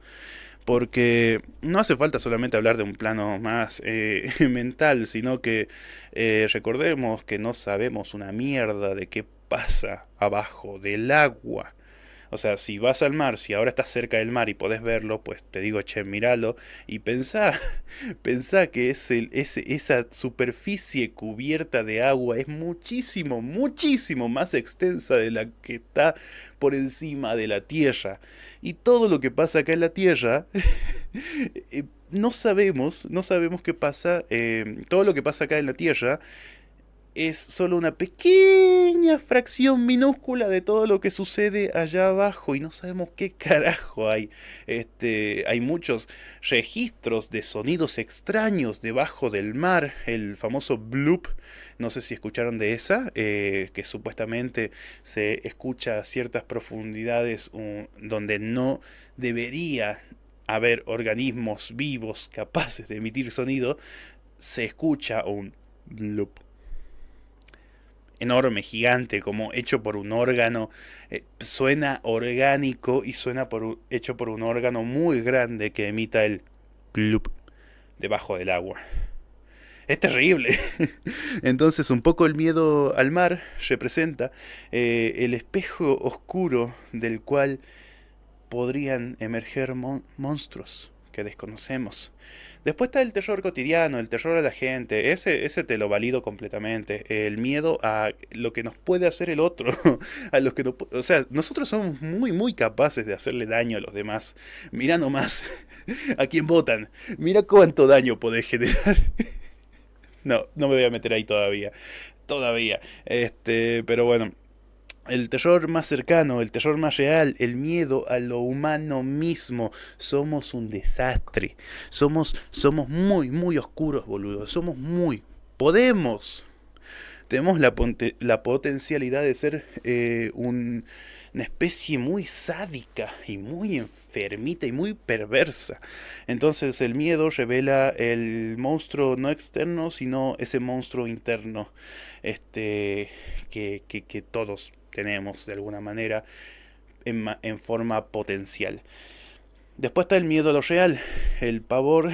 porque no hace falta solamente hablar de un plano más mental, sino que recordemos que no sabemos una mierda de qué pasa abajo del agua. O sea, si vas al mar, si ahora estás cerca del mar y podés verlo, pues te digo, che, míralo y pensá, pensá que esa superficie cubierta de agua es muchísimo, muchísimo más extensa de la que está por encima de la Tierra. Y todo lo que pasa acá en la Tierra, no sabemos qué pasa, todo lo que pasa acá en la Tierra es solo una pequeña fracción minúscula de todo lo que sucede allá abajo y no sabemos qué carajo hay. Hay muchos registros de sonidos extraños debajo del mar, el famoso bloop, no sé si escucharon de esa, que supuestamente se escucha a ciertas profundidades donde no debería haber organismos vivos capaces de emitir sonido, se escucha un bloop enorme, gigante, como hecho por un órgano. Suena orgánico y suena hecho por un órgano muy grande que emita el clup debajo del agua. Es terrible. Entonces un poco el miedo al mar representa el espejo oscuro del cual podrían emerger monstruos que desconocemos. Después está el terror cotidiano, el terror a la gente, ese te lo valido completamente. El miedo a lo que nos puede hacer el otro, a los que no, o sea, nosotros somos muy, muy capaces de hacerle daño a los demás. Mira nomás a quién votan, mira cuánto daño podés generar. No, no me voy a meter ahí todavía. Pero bueno, el terror más cercano, el terror más real, el miedo a lo humano mismo. Somos un desastre. Somos muy, muy oscuros, boludo. Somos muy... Podemos. Tenemos la potencialidad de ser una especie muy sádica y muy enfermita y muy perversa. Entonces el miedo revela el monstruo no externo, sino ese monstruo interno que todos tenemos de alguna manera en forma potencial. Después está el miedo a lo real, el pavor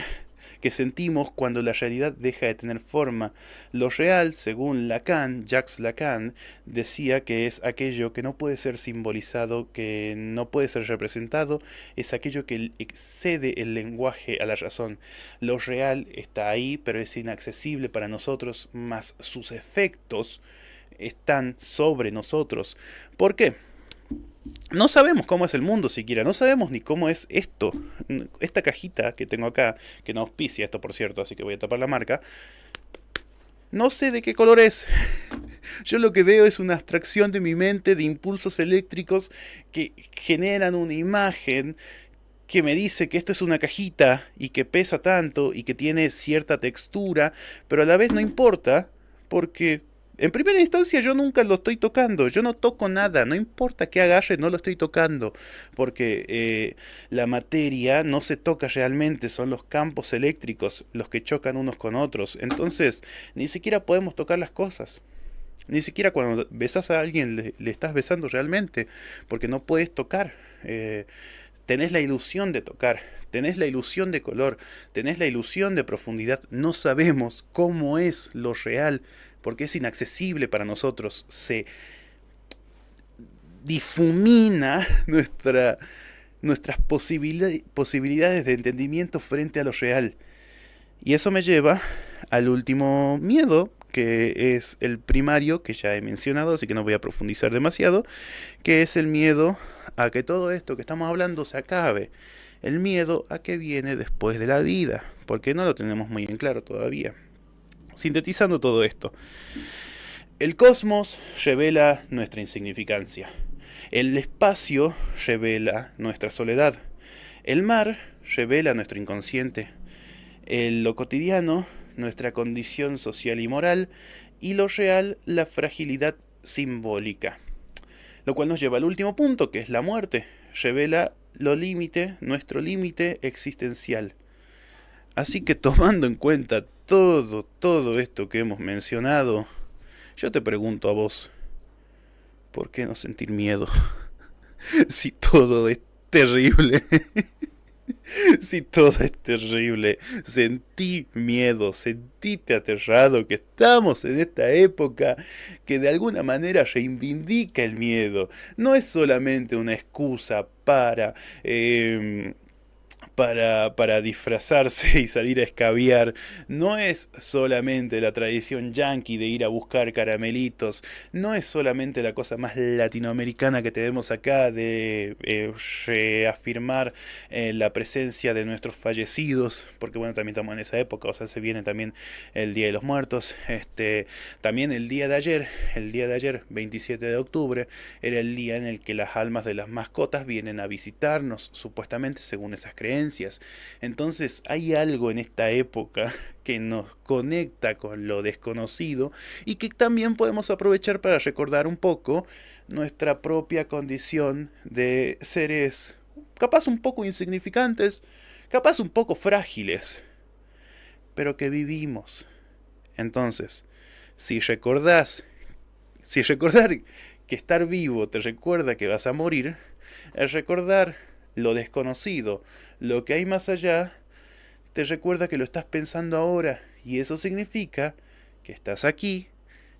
que sentimos cuando la realidad deja de tener forma. Lo real, según Lacan, Jacques Lacan, decía que es aquello que no puede ser simbolizado, que no puede ser representado, es aquello que excede el lenguaje a la razón. Lo real está ahí, pero es inaccesible para nosotros, más sus efectos están sobre nosotros. ¿Por qué? No sabemos cómo es el mundo siquiera, no sabemos ni cómo es esto. Esta cajita que tengo acá, que no auspicia esto por cierto, así que voy a tapar la marca. No sé de qué color es. Yo lo que veo es una abstracción de mi mente de impulsos eléctricos que generan una imagen que me dice que esto es una cajita y que pesa tanto y que tiene cierta textura, pero a la vez no importa porque en primera instancia yo nunca lo estoy tocando, yo no toco nada, no importa qué agarre, no lo estoy tocando, porque la materia no se toca realmente, son los campos eléctricos los que chocan unos con otros, entonces ni siquiera podemos tocar las cosas. Ni siquiera cuando besas a alguien le estás besando realmente, porque no puedes tocar. Tenés la ilusión de tocar, tenés la ilusión de color, tenés la ilusión de profundidad. No sabemos cómo es lo real, porque es inaccesible para nosotros. Se difumina nuestras posibilidades de entendimiento frente a lo real. Y eso me lleva al último miedo, que es el primario, que ya he mencionado, así que no voy a profundizar demasiado, que es el miedo a que todo esto que estamos hablando se acabe. El miedo a que viene después de la vida, porque no lo tenemos muy en claro todavía. Sintetizando todo esto, el cosmos revela nuestra insignificancia. El espacio revela nuestra soledad. El mar revela nuestro inconsciente. Lo cotidiano, nuestra condición social y moral. Y lo real, la fragilidad simbólica. Lo cual nos lleva al último punto, que es la muerte. Revela nuestro límite existencial. Así que tomando en cuenta todo esto que hemos mencionado, yo te pregunto a vos, ¿por qué no sentir miedo? Si todo es terrible. Si todo es terrible, sentí miedo, sentite aterrado, que estamos en esta época que de alguna manera reivindica el miedo. No es solamente una excusa para disfrazarse y salir a escabiar. No es solamente la tradición yanqui de ir a buscar caramelitos. No es solamente la cosa más latinoamericana que tenemos acá de reafirmar la presencia de nuestros fallecidos. Porque bueno, también estamos en esa época. O sea, se viene también el Día de los Muertos. También el día de ayer, 27 de octubre, era el día en el que las almas de las mascotas vienen a visitarnos, supuestamente según esas creencias. Entonces hay algo en esta época que nos conecta con lo desconocido y que también podemos aprovechar para recordar un poco nuestra propia condición de seres capaz un poco insignificantes, capaz un poco frágiles, pero que vivimos. Entonces, si recordás, si recordar que estar vivo te recuerda que vas a morir, el recordar lo desconocido, lo que hay más allá, te recuerda que lo estás pensando ahora, y eso significa que estás aquí,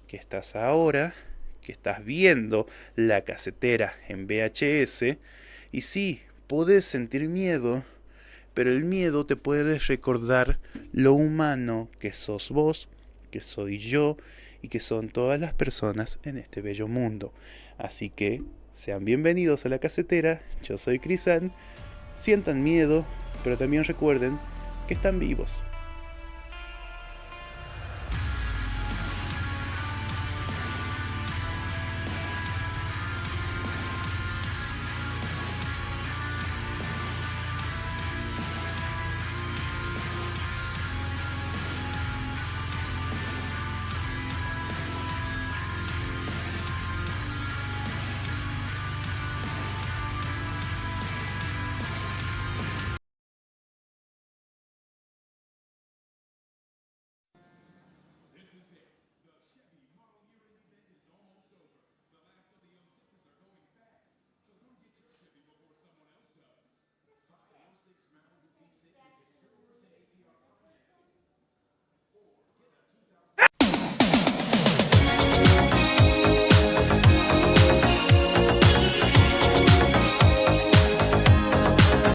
que estás ahora, que estás viendo La Casetera en VHS, y sí, podés sentir miedo, pero el miedo te puede recordar lo humano que sos vos, que soy yo, y que son todas las personas en este bello mundo. Así que sean bienvenidos a La Casetera, yo soy Crisan, sientan miedo, pero también recuerden que están vivos.